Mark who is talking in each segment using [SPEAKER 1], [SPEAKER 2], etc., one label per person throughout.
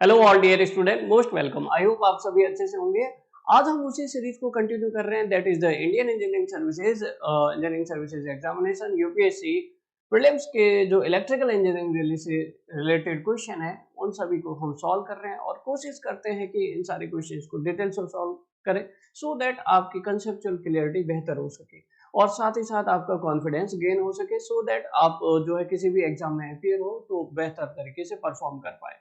[SPEAKER 1] Hello all dear student, most welcome. I hope आप सभी अच्छे से होंगे। आज हम उसी सीरीज को कंटिन्यू कर रहे हैं, that is the Indian engineering services examination UPSC prelims के जो इलेक्ट्रिकल इंजीनियरिंग से रिलेटेड क्वेश्चन है उन सभी को हम सॉल्व कर रहे हैं और कोशिश करते हैं कि इन सारे क्वेश्चंस को डिटेल से सॉल्व करें सो दैट आपकी कंसेप्चुअल क्लियरिटी बेहतर हो सके और साथ ही साथ आपका कॉन्फिडेंस गेन हो सके सो दैट आप जो है किसी भी एग्जाम में अपियर हो तो बेहतर तरीके से परफॉर्म कर पाए।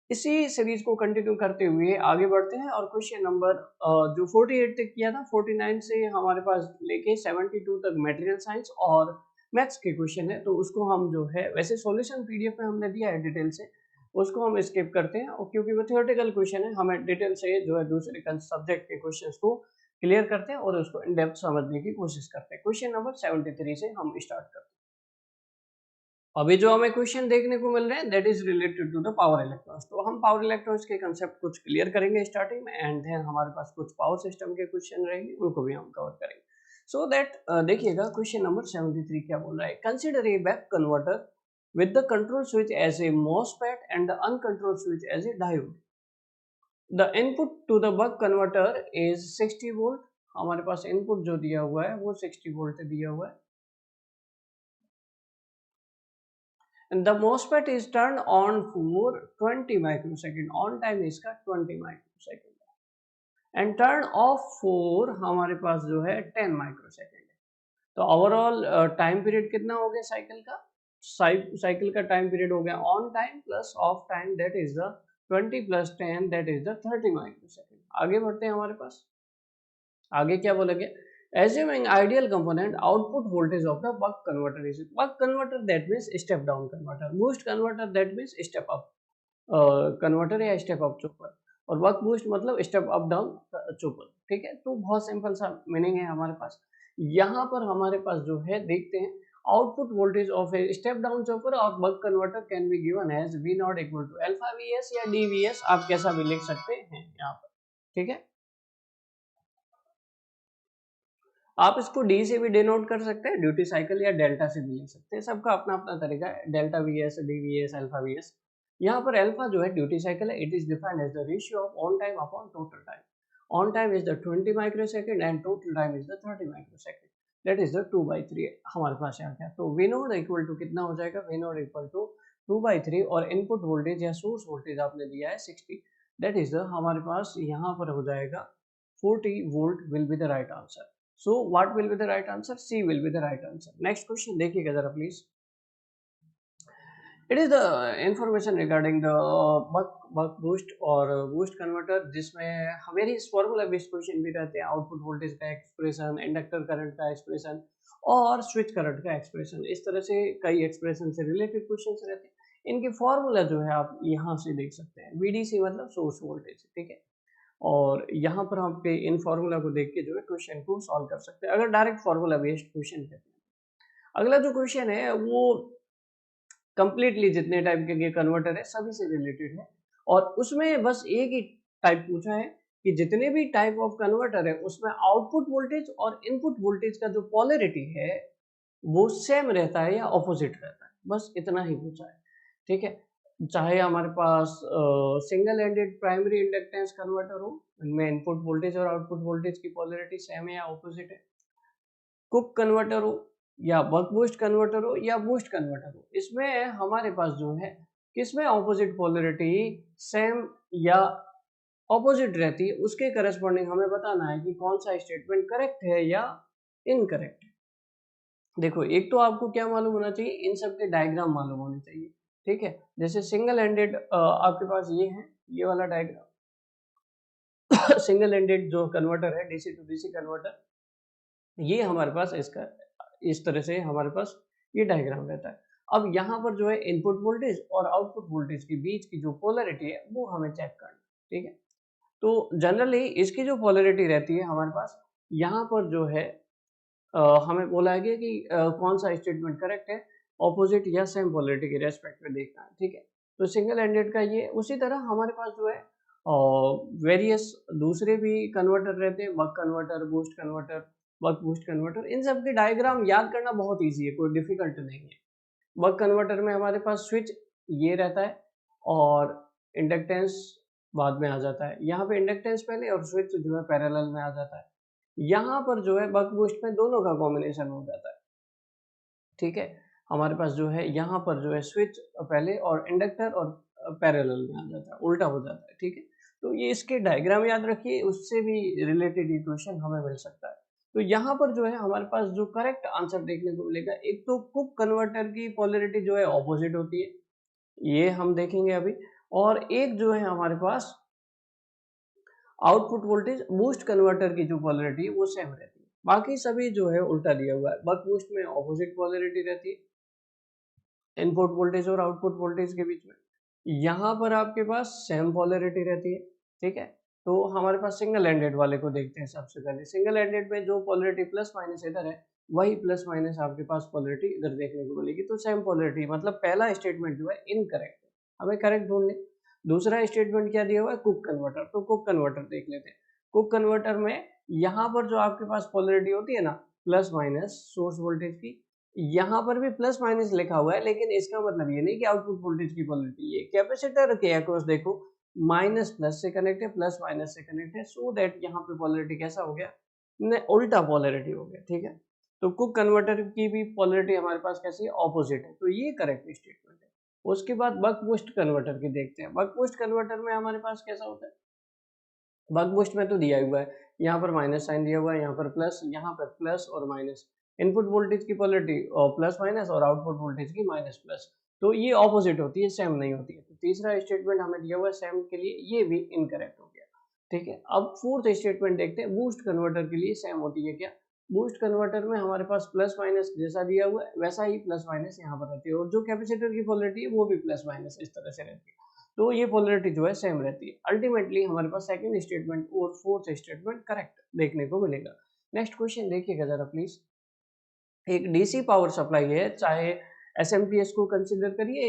[SPEAKER 1] इसी सीरीज को कंटिन्यू करते हुए आगे बढ़ते हैं और क्वेश्चन नंबर जो 48 तक किया था 49 से हमारे पास लेके 72 तक मटेरियल साइंस और मैथ्स के क्वेश्चन है, तो उसको हम जो है वैसे सॉल्यूशन पीडीएफ में हमने दिया है डिटेल से, उसको हम स्किप करते हैं और क्योंकि वो थियोरेटिकल क्वेश्चन है हमें डिटेल से जो है दूसरे सब्जेक्ट के क्वेश्चंस को क्लियर करते हैं और उसको इन डेप्थ समझने की कोशिश करते हैं। क्वेश्चन नंबर 73 से हम स्टार्ट करते हैं। अभी जो हमें क्वेश्चन देखने को मिल रहे हैं that is related to the power electrons, तो हम पावर इलेक्ट्रॉन्स के कंसेप्ट कुछ क्लियर करेंगे स्टार्टिंग में एंड देन हमारे पास कुछ पावर सिस्टम के क्वेश्चन रहेंगे उनको भी हम कवर करेंगे। सो दैट देखिएगा क्वेश्चन नंबर 73 क्या बोल रहा है। Consider a back converter with the control switch as a MOSFET and the uncontrolled switch as a diode. The input to the buck converter is 60 volt। हमारे पास input जो दिया हुआ है वो 60 वोल्ट दिया हुआ है and the MOSFET is turned on for 20 microsecond, on time इसका 20 microsecond है and turn off for हमारे पास जो है 10 microsecond है। तो ओवरऑल टाइम पीरियड कितना हो गया साइकिल का? साइकिल का टाइम पीरियड हो गया on time plus of time that is the 20 plus 10 that is the 30 microsecond. आगे बढ़ते हैं, हमारे पास आगे क्या बोला गया। Assuming ideal component, output voltage of the buck converter is buck converter, that means step down converter, boost converter that means step up converter या step up chopper, और बक बूस्ट मतलब स्टेप अप डाउन चोपर। ठीक है, तो बहुत simple सा meaning है हमारे पास। यहाँ पर हमारे पास जो है देखते हैं output voltage of a step down chopper और buck converter can be given as V not equal to alpha V S या डी वी एस, आप कैसा भी लिख सकते हैं यहाँ पर। ठीक है, आप इसको डी से भी डिनोट कर सकते हैं, ड्यूटी साइकिल, या डेल्टा से भी लिख सकते हैं, सबका अपना अपना तरीका है। Delta V S, D V S, alpha V S. यहाँ पर अल्फा जो है ड्यूटी साइकिल है, it is defined as the ratio of on time upon total time. On time is the 20 microsecond and total time is the 30 microsecond, that is the 2/3 हमारे पास आ गया। तो we note equal to कितना हो जाएगा, V note equal to 2/3 और input voltage या source voltage आपने दिया है 60, दैट इज द हमारे पास यहाँ पर हो जाएगा 40 volt will be the right answer. So what will be the right answer? C will be the right answer. Next question देखिएगा जरा please. It is the information regarding the buck boost और boost converter, जिसमें हमारी इस formula based question भी रहते हैं। Output voltage का एक्सप्रेशन, इंडक्टर करंट का एक्सप्रेशन और स्विच करंट का एक्सप्रेशन, इस तरह से कई एक्सप्रेशन से रिलेटेड क्वेश्चन रहते हैं। इनकी फॉर्मूला जो है आप यहाँ से देख सकते हैं, VDC मतलब सोर्स वोल्टेज। ठीक है, और यहाँ पर हम पे इन फॉर्मूला को देख के जो है क्वेश्चन को सॉल्व कर सकते हैं अगर डायरेक्ट फॉर्मूला बेस्ड क्वेश्चन है। अगला जो क्वेश्चन है वो कंप्लीटली जितने टाइप के कन्वर्टर है सभी से रिलेटेड है और उसमें बस एक ही टाइप पूछा है कि जितने भी टाइप ऑफ कन्वर्टर है उसमें आउटपुट वोल्टेज और इनपुट वोल्टेज का जो पोलैरिटी है वो सेम रहता है या ऑपोजिट रहता है, बस इतना ही पूछा है। ठीक है, चाहे हमारे पास single ended primary inductance converter हो, इनमें इनपुट वोल्टेज और आउटपुट वोल्टेज की पोलैरिटी सेम है या ऑपोजिट है, कुक कन्वर्टर हो या बक बूस्ट कन्वर्टर हो या बूस्ट कन्वर्टर हो, इसमें हमारे पास जो है किसमें ऑपोजिट पोलैरिटी सेम या ऑपोजिट रहती है, उसके करस्पॉन्डिंग हमें बताना है कि कौन सा स्टेटमेंट करेक्ट है या इनकरेक्ट है। देखो, एक तो आपको क्या मालूम होना चाहिए, इन सब के डायग्राम मालूम होने चाहिए। ठीक है, जैसे सिंगल एंडेड आपके पास ये है, ये वाला डायग्राम सिंगल एंडेड जो कन्वर्टर है, डीसी टू डीसी कन्वर्टर, ये हमारे पास इसका इस तरह से हमारे पास ये डायग्राम रहता है। अब यहाँ पर जो है इनपुट वोल्टेज और आउटपुट वोल्टेज के बीच की जो पोलैरिटी है वो हमें चेक करना। ठीक है, तो जनरली इसकी जो पोलैरिटी रहती है हमारे पास, यहाँ पर जो है हमें बोला है कि कौन सा स्टेटमेंट करेक्ट है, ऑपोजिट या सेम पोलैरिटी के रेस्पेक्ट में देखना है। ठीक है, तो सिंगल एंडेड का ये, उसी तरह हमारे पास जो है वेरियस दूसरे भी कन्वर्टर रहते हैं, buck converter, boost converter, buck boost converter, इन सब के डायग्राम याद करना बहुत ईजी है, कोई डिफिकल्ट नहीं है। बक कन्वर्टर में हमारे पास स्विच ये रहता है और इंडक्टेंस बाद में आ जाता है, यहाँ पे इंडक्टेंस पहले और स्विच जो है पैरेलल में आ जाता है। यहाँ पर जो है बक बूस्ट में दोनों का कॉम्बिनेशन हो जाता है, ठीक है। हमारे पास जो है यहाँ पर जो है स्विच पहले और इंडक्टर और पैरेलल में आ जाता है, उल्टा हो जाता है, ठीक है। तो ये इसके डायग्राम याद रखिए, उससे भी रिलेटेड इक्वेशन हमें मिल सकता है। तो यहाँ पर जो है हमारे पास जो करेक्ट आंसर देखने को मिलेगा, एक तो कुक कन्वर्टर की पोलैरिटी जो है ऑपोजिट होती है, ये हम देखेंगे अभी, और एक जो है हमारे पास आउटपुट वोल्टेज बूस्ट कन्वर्टर की जो पोलैरिटी है वो सेम रहती है। बाकी सभी जो है उल्टा दिया हुआ है। बक बूस्ट में ऑपोजिट पोलैरिटी रहती है इनपुट वोल्टेज और आउटपुट वोल्टेज के बीच में। यहाँ पर आपके पास सेम पोलैरिटी रहती है, ठीक है। तो हमारे पास सिंगल एंडेड वाले को देखते हैं सबसे पहले। सिंगल एंडेड में जो पोलैरिटी प्लस माइनस इधर है, वही प्लस माइनस आपके पास पोलैरिटी इधर देखने को मिलेगी। तो सेम पोलैरिटी, मतलब पहला स्टेटमेंट जो है इनकरेक्ट है, हमें करेक्ट ढूंढने। दूसरा स्टेटमेंट क्या दिया हुआ है, कुक कन्वर्टर। तो कुक कन्वर्टर देख लेते हैं। कुक कन्वर्टर में यहाँ पर जो आपके पास पोलैरिटी होती है ना, प्लस माइनस सोर्स वोल्टेज की, यहाँ पर भी प्लस माइनस लिखा हुआ है, लेकिन इसका मतलब ये नहीं कि आउटपुट वोल्टेज की पोलैरिटी। ये कैपेसिटर के अक्रॉस देखो, माइनस प्लस से कनेक्ट है, प्लस माइनस से कनेक्ट है, सो दैट यहाँ पे पोलैरिटी कैसा हो गया, उल्टा पोलैरिटी हो गया, ठीक है। तो कुक कन्वर्टर की भी पोलैरिटी हमारे पास कैसी है, ऑपोजिट है। तो ये करेक्ट स्टेटमेंट है। उसके बाद बक बूस्ट कन्वर्टर की देखते हैं। बक बूस्ट कन्वर्टर में हमारे पास कैसा होता है, बक बूस्ट में तो दिया हुआ है, यहाँ पर माइनस साइन दिया हुआ है, यहाँ पर प्लस, यहाँ पर प्लस और माइनस। इनपुट वोल्टेज की पोलैरिटी प्लस माइनस और आउटपुट वोल्टेज की माइनस प्लस। तो ये ऑपोजिट होती है, सेम नहीं होती है। तो तीसरा स्टेटमेंट हमें दिया हुआ है सेम के लिए, ये भी इनकरेक्ट हो गया, ठीक है। अब फोर्थ स्टेटमेंट देखते हैं। बूस्ट कन्वर्टर के लिए सेम होती है क्या, बूस्ट कन्वर्टर में हमारे पास प्लस माइनस जैसा दिया हुआ है वैसा ही प्लस माइनस यहाँ पर रहती है, और जो कैपेसिटर की पोलैरिटी है वो भी प्लस माइनस इस तरह से रहती है। तो ये पोलैरिटी जो है सेम रहती है। अल्टीमेटली हमारे पास सेकंड स्टेटमेंट और फोर्थ स्टेटमेंट करेक्ट देखने को मिलेगा। नेक्स्ट क्वेश्चन देखिएगा जरा प्लीज। एक डीसी पावर सप्लाई है, चाहे एसएमपीएस को कंसीडर करिए,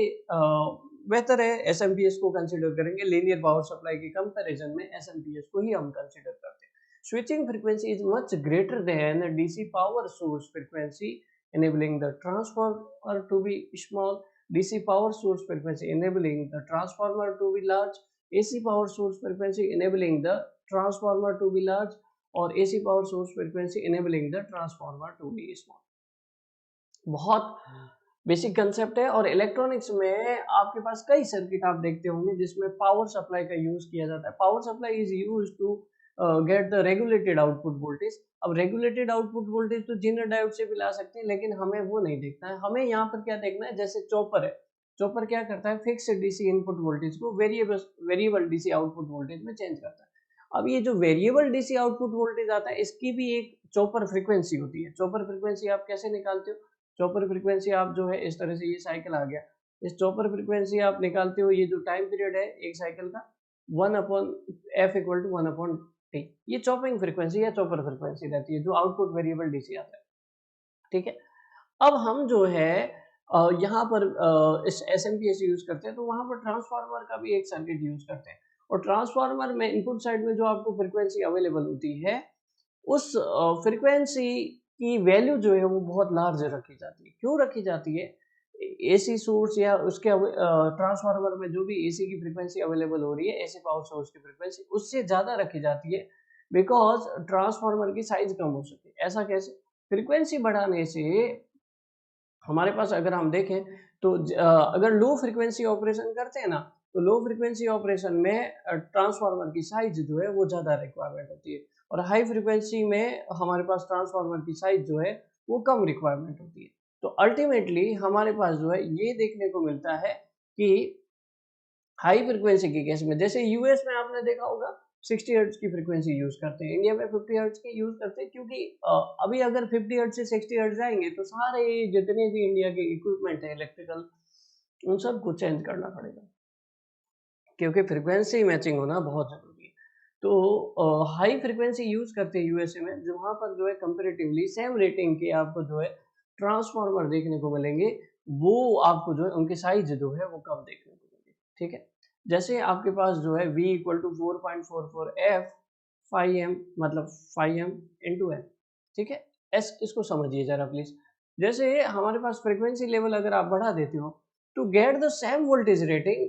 [SPEAKER 1] बेहतर है एसएमपीएस को कंसीडर करेंगे। लीनियर पावर सप्लाई के कंपैरिजन में एसएमपीएस को ही हम कंसीडर करते हैं। Switching frequency is much greater than DC power source frequency, enabling the transformer to be small. DC power source frequency enabling the transformer to be large. AC power source frequency enabling the transformer to be large, और AC power source frequency enabling the transformer to be small। बहुत basic concept है। और electronics में आपके पास कई circuit आप देखते होंगे जिसमें पावर सप्लाई का यूज किया जाता है। Power supply is use to get the regulated output voltage. अब रेगुलेटेड आउटपुट वोल्टेज तो जीनर डायोड से भी ला सकते हैं, लेकिन हमें वो नहीं देखना है। हमें यहाँ पर क्या देखना है, जैसे चॉपर है, चॉपर क्या करता है, फिक्स डीसी इनपुट वोल्टेज को वेरिएबल डीसी आउटपुट वोल्टेज में चेंज करता है। अब ये जो वेरिएबल डीसी आउटपुट वोल्टेज आता है, इसकी भी एक चॉपर फ्रीक्वेंसी होती है। चॉपर फ्रीक्वेंसी आप कैसे निकालते हो, चॉपर फ्रीक्वेंसी आप जो है इस तरह से, ये साइकिल आ गया, इस चॉपर फ्रीक्वेंसी आप निकालते हो, ये जो टाइम पीरियड है एक साइकिल का 1/f इक्वल टू 1/t, ये चॉपिंग फ्रीक्वेंसी या चॉपर फ्रीक्वेंसी रहती है जो आउटपुट वेरिएबल डीसी आता है, ठीक है। अब हम जो है यहाँ पर इस एसएमपीएस यूज करते हैं, तो वहां पर ट्रांसफार्मर का भी एक सर्किट यूज करते हैं। और ट्रांसफार्मर में इनपुट साइड में जो आपको फ्रीक्वेंसी अवेलेबल होती है, उस फ्रीक्वेंसी की वैल्यू जो है वो बहुत लार्ज रखी जाती है। क्यों रखी जाती है, एसी सोर्स या उसके ट्रांसफार्मर में जो भी एसी की फ्रीक्वेंसी अवेलेबल हो रही है, एसी पावर सोर्स की फ्रीक्वेंसी उससे ज्यादा रखी जाती है, बिकॉज ट्रांसफार्मर की साइज कम हो सके। ऐसा कैसे, फ्रीक्वेंसी बढ़ाने से हमारे पास अगर हम देखें तो अगर लो फ्रीक्वेंसी ऑपरेशन करते हैं ना, तो लो फ्रीक्वेंसी ऑपरेशन में ट्रांसफार्मर की साइज जो है वो ज़्यादा रिक्वायरमेंट होती है, और हाई फ्रीक्वेंसी में हमारे पास ट्रांसफार्मर की साइज जो है वो कम रिक्वायरमेंट होती है। तो अल्टीमेटली हमारे पास जो है ये देखने को मिलता है कि हाई फ्रीक्वेंसी के केस में, जैसे यूएस में आपने देखा होगा 60 हर्ट्ज की फ्रीक्वेंसी यूज करते हैं, इंडिया में 50 हर्ट्ज की यूज करते हैं, क्योंकि अभी अगर 50 हर्ट्ज से 60 हर्ट्ज जाएंगे तो सारे जितने भी इंडिया के इक्विपमेंट है इलेक्ट्रिकल, उन सबको चेंज करना पड़ेगा, क्योंकि फ्रीक्वेंसी मैचिंग होना बहुत जरूरी है। तो हाई फ्रीक्वेंसी यूज करते हैं यूएसए में, जहाँ पर जो है कंपेरेटिवली सेम रेटिंग के आपको जो है ट्रांसफार्मर देखने को मिलेंगे, वो आपको जो है उनकी साइज जो है वो कम देखने को मिलेगी, ठीक है। जैसे आपके पास जो है V equal to 4.44 F 5M, मतलब 5M इंटू M, ठीक है। एस इसको समझिए जरा प्लीज। जैसे हमारे पास फ्रीक्वेंसी लेवल अगर आप बढ़ा देते हो, to get the same voltage rating,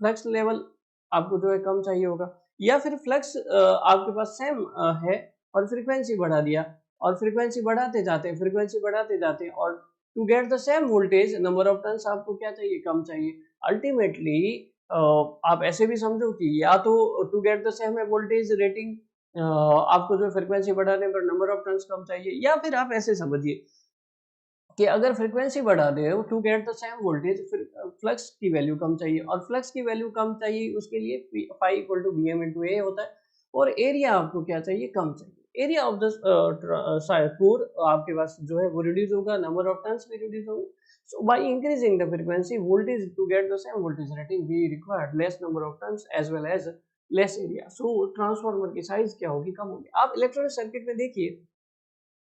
[SPEAKER 1] flux level आपको जो है कम चाहिए होगा, या फिर फ्लक्स आपके पास सेम है और फ्रीक्वेंसी बढ़ा दिया, और फ्रीक्वेंसी बढ़ाते जाते हैं, और to get the same voltage number of turns आपको क्या चाहिए, कम चाहिए। अल्टीमेटली आप ऐसे भी समझो कि या तो to get the same voltage rating आपको जो फ्रीक्वेंसी बढ़ाने पर नंबर ऑफ टर्न्स कम चाहिए, या फिर आप ऐसे समझिए कि अगर फ्रीक्वेंसी बढ़ा दे to get the same voltage, फिर फ्लक्स की वैल्यू कम चाहिए, और फ्लक्स की वैल्यू कम चाहिए उसके लिए phi equal to B M into A होता है, और एरिया आपको क्या चाहिए, कम चाहिए। एरिया ऑफ द कोर आपके पास जो है वो रिड्यूस होगा, नंबर ऑफ टर्न्स भी रिड्यूस होंगे। So by increasing the frequency voltage to get the same voltage rating we required less number of turns as well as less area. So transformer की size क्या होगी, कम होगी। आप electronic circuit में देखिए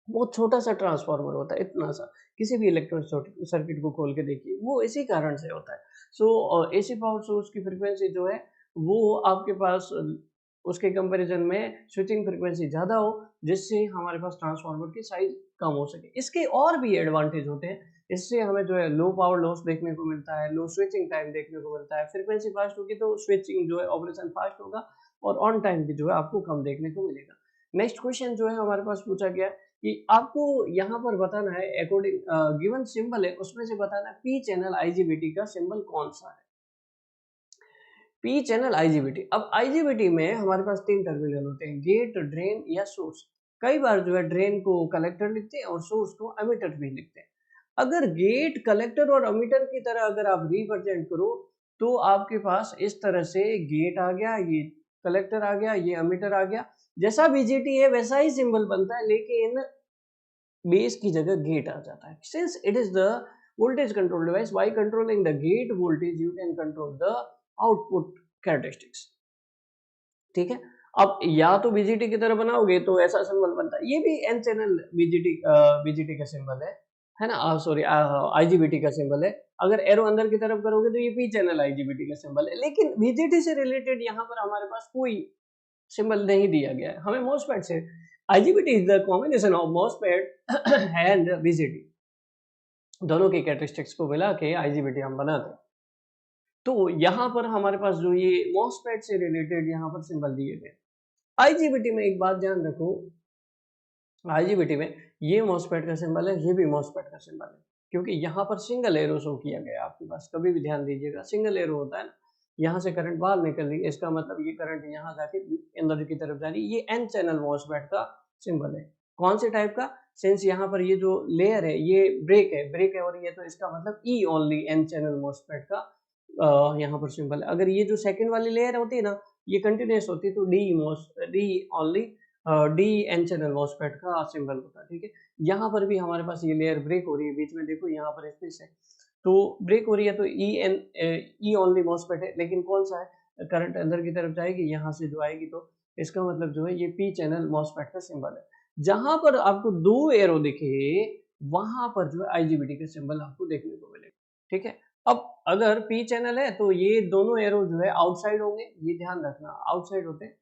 [SPEAKER 1] बहुत छोटा सा ट्रांसफार्मर होता है, इतना सा, किसी भी इलेक्ट्रॉनिक सर्किट को खोल के देखिए, वो इसी कारण से होता है। सो एसी पावर सोर्स की फ्रीक्वेंसी जो है वो आपके पास उसके कंपैरिजन में स्विचिंग फ्रीक्वेंसी ज़्यादा हो, जिससे हमारे पास ट्रांसफार्मर की साइज कम हो सके। इसके और भी एडवांटेज होते हैं, इससे हमें जो है लो पावर लॉस देखने को मिलता है, लो स्विचिंग टाइम देखने को मिलता है। फ्रीक्वेंसी फास्ट होगी तो स्विचिंग जो है ऑपरेशन फास्ट होगा, और ऑन टाइम भी जो है आपको कम देखने को मिलेगा। नेक्स्ट क्वेश्चन जो है हमारे पास पूछा गया कि आपको यहाँ पर बताना है अकॉर्डिंग गिवन सिंबल है उसमें से बताना है पी चैनल आईजीबीटी का सिंबल कौन सा है। पी चैनल आईजीबीटी, अब आईजीबीटी में हमारे पास तीन टर्मिनल होते हैं, गेट, ड्रेन या सोर्स। कई बार जो है ड्रेन को कलेक्टर लिखते हैं और सोर्स को एमिटर भी लिखते हैं। अगर गेट, कलेक्टर और एमिटर की तरह अगर आप रिप्रेजेंट करो तो आपके पास इस तरह से गेट आ गया, ये कलेक्टर आ गया, ये एमिटर आ गया। जैसा बीजेटी है वैसा ही सिंबल बनता है, लेकिन बेस की जगह गेट आ जाता है। Since it is the voltage control device, by controlling the gate voltage you can control the output characteristics. ठीक है, अब या तो बीजीटी की तरह बनाओगे तो ऐसा सिंबल बनता है, ये भी एन चैनल बीजीटी बीजीटी का सिंबल है ना, सॉरी आईजीबीटी का सिंबल है। अगर एरो अंदर की तरफ करोगे तो ये पी चैनल आईजीबीटी का सिंबल है, लेकिन बीजीटी से रिलेटेड यहाँ पर हमारे पास कोई सिंबल नहीं दिया गया है। हमें मोसफेट से, IGBT is the combination of MOSFET and BJT, दोनों के कैरेक्टरिस्टिक्स को मिला के IGBT हम बनाते हैं। तो यहाँ पर हमारे पास जो ये मोसफेट से रिलेटेड यहाँ पर सिंबल दिए गए। IGBT में एक बात ध्यान रखो, IGBT में ये मोसफेट का सिंबल है, ये भी मोसफेट का सिंबल है, क्योंकि यहाँ पर सिंगल एरो शो किया गया आपके पास। कभी भी ध्यान दीजिएगा, सिंगल एरो होता है ना, यहाँ से करंट बाहर निकल रही है, इसका मतलब ये करंट यहाँ जाके अंदर की तरफ जा रही है। ये एन चैनल मॉसफेट का सिंबल है। कौन से टाइप का, सिंस यहाँ पर ये जो लेयर है ये ब्रेक है और ये, तो इसका मतलब ई ओनली एन चैनल मॉसफेट का यहाँ पर सिंबल है। अगर ये जो सेकंड वाली लेयर होती है ना, ये कंटिन्यूस होती है तो D only D N channel MOSFET का सिंबल होता है। ठीक है, यहाँ पर भी हमारे पास ये लेयर ब्रेक हो रही है, बीच में देखो यहाँ पर स्पेस है, तो ब्रेक हो रही है, तो ई ओनली मॉसफेट है। लेकिन कौन सा है, करंट अंदर की तरफ जाएगी, यहाँ से जो आएगी, तो इसका मतलब जो है ये पी चैनल मॉसफेट का सिंबल है। जहां पर आपको दो एरो दिखे वहां पर जो है आईजीबीटी का सिंबल आपको देखने को मिलेगा। ठीक है, अब अगर पी चैनल है तो ये दोनों एरो जो है आउटसाइड होंगे, ये ध्यान रखना, आउटसाइड होते हैं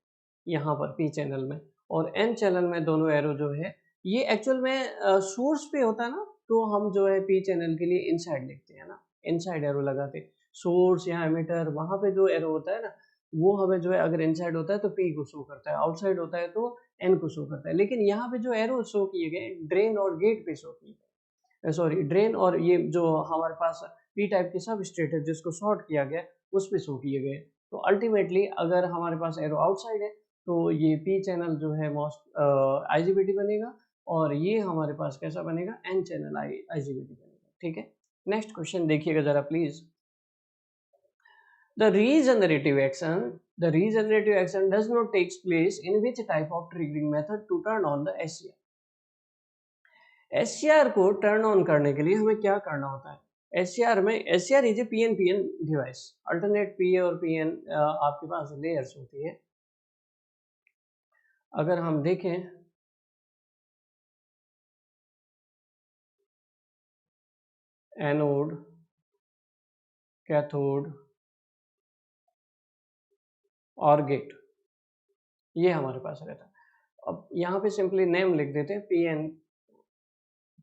[SPEAKER 1] यहाँ पर पी चैनल में, और एन चैनल में दोनों एरो जो है ये एक्चुअल में सोर्स पे होता है ना, तो हम जो है पी चैनल के लिए इनसाइड लिखते हैं ना, इनसाइड एरो लगाते हैं। सोर्स या एमिटर वहां पे जो एरो होता है ना, वो हमें जो है अगर इनसाइड होता है तो पी को शो करता है, आउटसाइड होता है तो एन को शो करता है। लेकिन यहाँ पे जो एरो शो किए गए ड्रेन और गेट पे शो किए गए, सॉरी ड्रेन और ये जो हमारे पास पी टाइप के सब स्टेट है जिसको शॉर्ट किया गया उस पे शो किए गए। तो अल्टीमेटली अगर हमारे पास एरो आउटसाइड है तो ये पी चैनल जो है मोस्ट आईजीबीटी बनेगा, और ये हमारे पास कैसा बनेगा, एन चैनल आईजीबीटी बनेगा। ठीक है, नेक्स्ट क्वेश्चन देखिएगा जरा please. The regenerative action does not takes place in which type of triggering method to turn on the SCR? SCR को टर्न ऑन करने के लिए हमें क्या करना होता है? SCR में, SCR is a PNPN device, alternate PA और PN आपके पास लेयर्स होती है। अगर हम देखें एनोड, कैथोड और गेट, ये हमारे पास रहता है। अब यहाँ पे सिंपली नेम लिख देते हैं, PN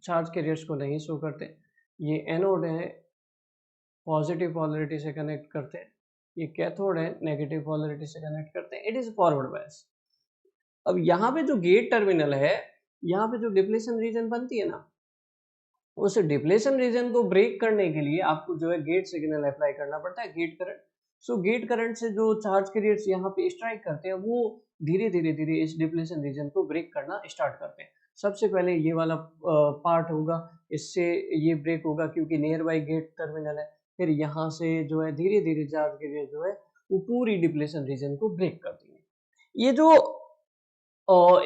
[SPEAKER 1] चार्ज कैरियर्स को नहीं शो करते। ये एनोड है, पॉजिटिव पोलरिटी से कनेक्ट करते हैं, ये कैथोड है, नेगेटिव पोलैरिटी से कनेक्ट करते हैं, इट इज फॉरवर्ड बायस। अब यहाँ पे जो गेट टर्मिनल है, यहाँ पे जो डिप्लेशन रीजन बनती है ना, उस डिप्लेशन रीजन को ब्रेक करने के लिए आपको जो है गेट सिग्नल अप्लाई करना पड़ता है, gate current. So gate current से जो चार्ज कैरियर्स यहाँ पे स्ट्राइक करते हैं वो धीरे धीरे धीरे इस डिप्लेशन रीजन को ब्रेक करना स्टार्ट करते हैं। सबसे पहले ये वाला पार्ट होगा, इससे ये ब्रेक होगा क्योंकि नियर बाई गेट टर्मिनल है। फिर यहाँ से जो है धीरे धीरे चार्ज कैरियर जो है वो पूरी डिप्लेशन रीजन को ब्रेक कर देंगे। ये जो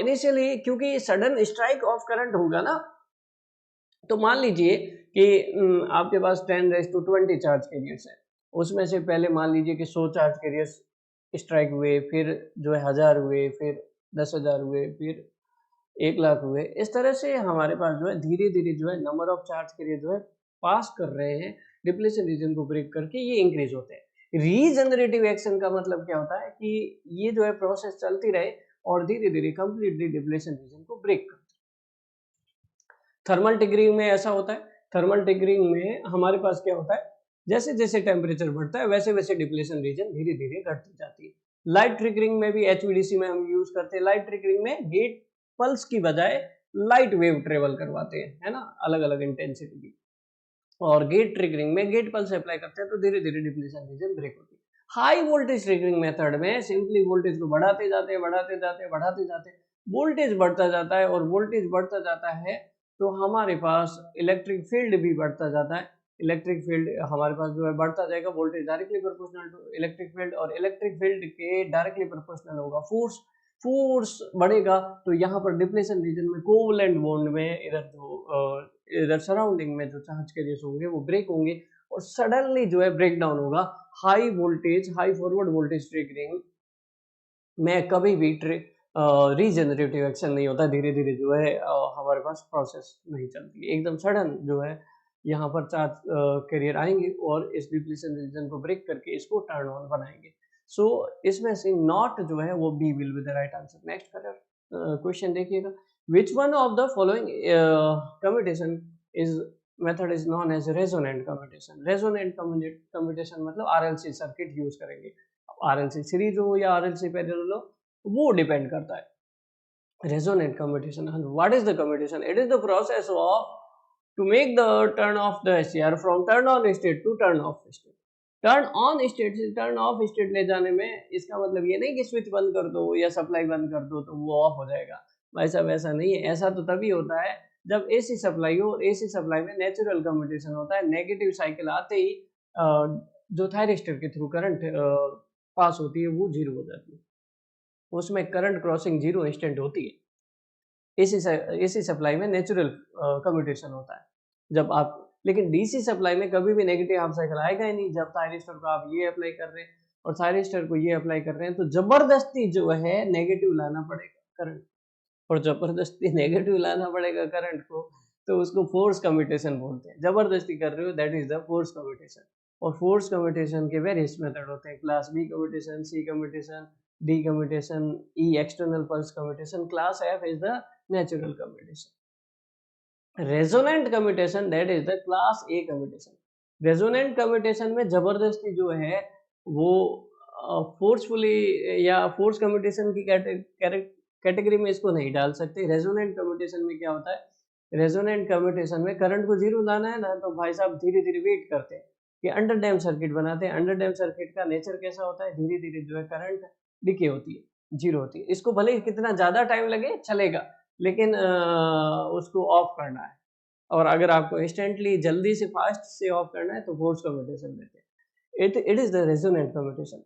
[SPEAKER 1] इनिशियली क्योंकि सडन स्ट्राइक ऑफ करंट होगा ना, तो मान लीजिए कि आपके पास 10⁻20 चार्ज कैरियर्स है, उसमें से पहले मान लीजिए कि 100 चार्ज कैरियर्स स्ट्राइक हुए, फिर जो है 1000 हुए, फिर 10,000 हुए, फिर 1,00,000 हुए। इस तरह से हमारे पास जो है धीरे धीरे जो है नंबर ऑफ चार्ज कैरियर जो है पास कर रहे हैं, डिप्लेशन रीजन को ब्रेक करके ये इंक्रीज होते हैं। रीजनरेटिव एक्शन का मतलब क्या होता है कि ये जो है प्रोसेस चलती रहे और धीरे धीरे कंप्लीटली डिप्लेशन रीजन को ब्रेक कर। थर्मल ट्रिगरिंग में ऐसा होता है, थर्मल ट्रिगरिंग में हमारे पास क्या होता है, जैसे जैसे टेम्परेचर बढ़ता है वैसे वैसे डिप्लेशन रीजन धीरे धीरे घटती जाती है। लाइट ट्रिगरिंग में भी एचवीडीसी में हम यूज करते हैं। लाइट ट्रिगरिंग में गेट पल्स की बजाय लाइट वेव ट्रेवल करवाते हैं, है ना, अलग अलग इंटेंसिटी की। और गेट ट्रिगरिंग में गेट पल्स अप्लाई करते हैं तो धीरे धीरे डिप्लेशन रीजन ब्रेक होती है। हाई वोल्टेज ट्रिगरिंग मेथड में सिंपली वोल्टेज को बढ़ाते जाते बढ़ाते जाते बढ़ाते जाते, वोल्टेज बढ़ता जाता है, और वोल्टेज बढ़ता जाता है तो हमारे पास इलेक्ट्रिक फील्ड भी बढ़ता जाता है। इलेक्ट्रिक फील्ड हमारे पास जो है बढ़ता जाएगा, voltage directly proportional to electric field, और इलेक्ट्रिक फील्ड के डायरेक्टली प्रोपोर्शनल होगा फोर्स। फोर्स बढ़ेगा तो यहाँ पर डिप्लेशन रीजन में कोवलेंट बॉन्ड में इधर सराउंडिंग में जो चार्ज कैरियर्स होंगे वो ब्रेक होंगे और सडनली जो है ब्रेक डाउन होगा। High voltage, high forward voltage triggering में कभी भी रीजनरेटिव एक्शन नहीं होता, धीरे धीरे जो है हमारे पास प्रोसेस नहीं चलती, एकदम सडन जो है यहाँ पर चार्ज कैरियर आएंगे और इस डिप्लेशन रीजन को ब्रेक करके इसको टर्न ऑन बनाएंगे। सो इसमें से नॉट जो है वो B will be the right answer. Next question देखिएगा, which one of the following commutation is method is known as resonant commutation. Resonant commutation मतलब आरएलसी सर्किट यूज करेंगे। आरएलसी सीरीज हो या आरएलसी पैरेलल हो वो डिपेंड करता है। Resonant commutation, what is the commutation? It is the process of to make the turn off the HCR from turn on state to turn off state. Turn on state से turn off state ले जाने में इसका मतलब ये नहीं कि switch बंद कर दो या सप्लाई बंद कर दो तो वो ऑफ हो जाएगा, वैसा वैसा नहीं है। ऐसा तो तभी होता है जब एसी सप्लाई हो, और एसी सप्लाई में नेचुरल कम्यूटेशन होता है। नेगेटिव साइकिल आते ही जो थायरिस्टर के थ्रू करंट पास होती है वो जीरो हो जाती है, उसमें करंट क्रॉसिंग जीरो इंस्टेंट होती है। एसी सप्लाई में नेचुरल कम्यूटेशन होता है जब आप, लेकिन डीसी सप्लाई में कभी भी नेगेटिव हाफ साइकिल आएगा ही नहीं। जब थायरिस्टर को आप ये अप्लाई कर रहे हैं और थायरिस्टर को ये अप्लाई कर रहे हैं तो जबरदस्ती जो है नेगेटिव लाना पड़ेगा करंट, और जबरदस्ती नेगेटिव लाना पड़ेगा करंट को तो उसको फोर्स कम्यूटेशन बोलते हैं। जबरदस्ती कर रहे हो that is the force commutation. और फोर्स कम्यूटेशन के वेरियस मेथड होते हैं, class B commutation, C commutation, D commutation, E external pulse commutation, class F is the natural commutation. Resonant commutation that is the class A commutation. Resonant commutation में जबरदस्ती जो है वो forcefully या force commutation की category में इसको नहीं डाल सकते। रेजोनेंट कम्यूटेशन में क्या होता है, रेजोनेंट कम्यूटेशन में करंट को जीरो लाना है ना, तो भाई साहब धीरे धीरे वेट करते हैं कि अंडर डैम्प सर्किट बनाते हैं। अंडर डैम्प सर्किट का नेचर कैसा होता है, धीरे धीरे जो है करंट डिके होती है, जीरो होती है। इसको भले ही कितना ज़्यादा टाइम लगे चलेगा, लेकिन उसको ऑफ करना है, और अगर आपको इंस्टेंटली जल्दी से फास्ट से ऑफ करना है तो फोर्स कम्यूटेशन देते हैं। It is the resonant commutation.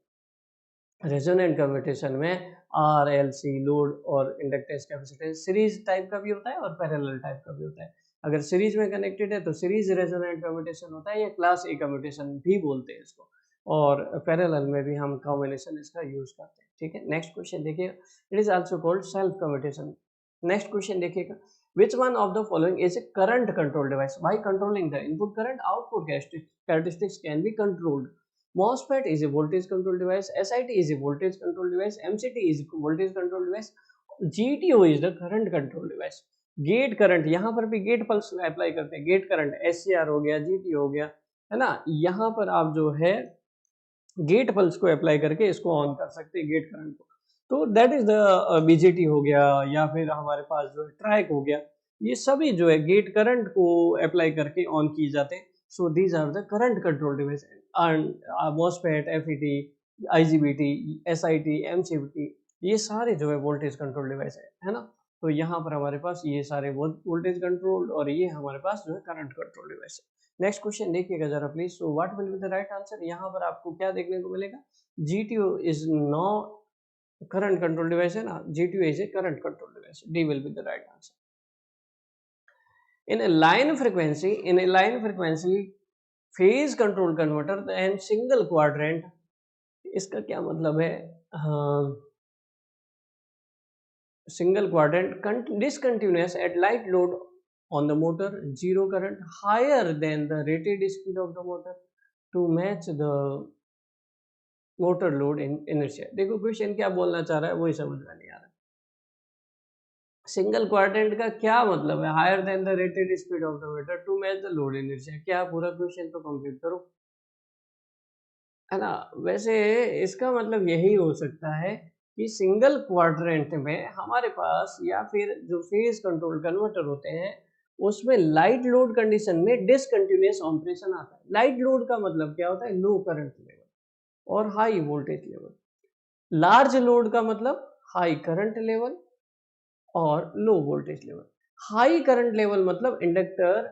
[SPEAKER 1] Resonant commutation में आरएलसी लोड और इंडक्टेंस कैपेसिटेंस सीरीज टाइप का भी होता है और पैरेलल टाइप का भी होता है। अगर सीरीज में कनेक्टेड है तो सीरीज रेजोनेंट कम्यूटेशन होता है, या क्लास ए कम्यूटेशन भी बोलते हैं इसको, और पैरेलल में भी हम कॉम्बिनेशन इसका यूज करते हैं। ठीक है, नेक्स्ट क्वेश्चन देखिएगा, it is also called self commutation. Next question देखिएगा, which one of the following is a current control device? By controlling the input current, output characteristics can be controlled. MOSFET is a voltage control device, SIT is a voltage control device, MCT is a voltage control device, GTO is the current control device. Gate current, यहाँ पर भी gate pulse apply करते हैं, gate current SCR हो गया, GTO हो गया, है ना। यहाँ पर आप जो है गेट पल्स को अप्लाई करके इसको ऑन कर सकते हैं, गेट करंट को। तो दैट इज द बीजेटी हो गया, या फिर हमारे पास जो है ट्रैक हो गया, ये सभी जो है गेट करंट को अप्लाई करके ऑन किए जाते हैं। So these are the current control device, MOSFET, FET, IGBT, SIT, MCBT, ये सारे जो है वोल्टेज कंट्रोल डिवाइस है ना। तो यहाँ पर हमारे पास ये सारे वोल्टेज कंट्रोल और ये हमारे पास जो है करंट कंट्रोल डिवाइस है। नेक्स्ट क्वेश्चन देखिएगा जरा please. So what will be the right answer? यहाँ पर आपको क्या देखने को मिलेगा? GTO is no current control device है ना, GTO is a current control device, D will be the right answer. in a line frequency phase control converter and single quadrant, इसका क्या मतलब है? Single quadrant discontinuous at light load on the motor, zero current, higher than the rated speed of the motor to match the motor load in inertia। देखो question क्या बोलना चाह रहा है वही समझ में नहीं आ रहा। सिंगल क्वाड्रेंट का क्या मतलब है? Higher than the rated speed of the motor to match the load inertia. क्या पूरा क्वेश्चन तो कंप्लीट करो, है ना। वैसे इसका मतलब यही हो सकता है कि सिंगल क्वाड्रेंट में हमारे पास, या फिर जो फेज कंट्रोल कन्वर्टर होते हैं उसमें लाइट लोड कंडीशन में डिसकंटिन्यूअस ऑपरेशन आता है। लाइट लोड का मतलब क्या होता है? लो करंट लेवल और high voltage level. Large load का मतलब हाई करंट लेवल और low voltage level. High current level मतलब inductor,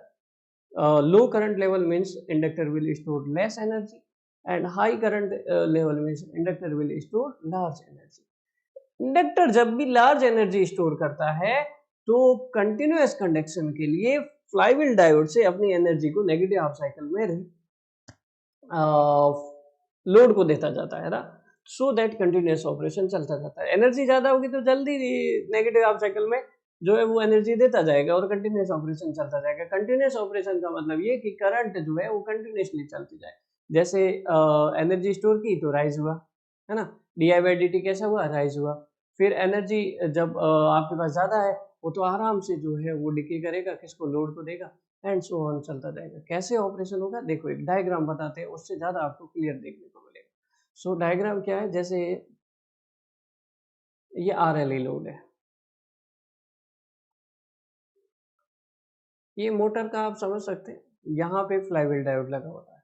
[SPEAKER 1] low current level means inductor will store less energy, and high current level means inductor will store large energy। Inductor जब भी large energy store करता है तो continuous conduction के लिए flywheel diode से अपनी एनर्जी को नेगेटिव हाफ साइकिल में लोड को देता जाता है ना, सो दैट कंटिन्यूअस ऑपरेशन चलता जाता है। एनर्जी ज्यादा होगी तो जल्दी नेगेटिव हाफ साइकिल में जो है वो एनर्जी देता जाएगा और कंटिन्यूअस ऑपरेशन चलता जाएगा। कंटिन्यूअस ऑपरेशन का मतलब ये कि करंट जो है वो कंटिन्यूअसली चलती जाए। जैसे एनर्जी स्टोर की तो राइज हुआ, है ना, डी/dt कैसा हुआ? राइज हुआ। फिर एनर्जी जब आपके पास ज्यादा है वो तो आराम से जो है वो डिके करेगा, किसको? लोड को देगा, एंड सो ऑन चलता जाएगा। कैसे ऑपरेशन होगा देखो, एक डायग्राम बताते हैं, उससे ज्यादा आपको क्लियर देखने को मिलेगा। सो डायग्राम क्या है? जैसे ये RLE लोड है, ये मोटर का आप समझ सकते हैं। यहाँ पे फ्लाईव्हील डायोड लगा होता है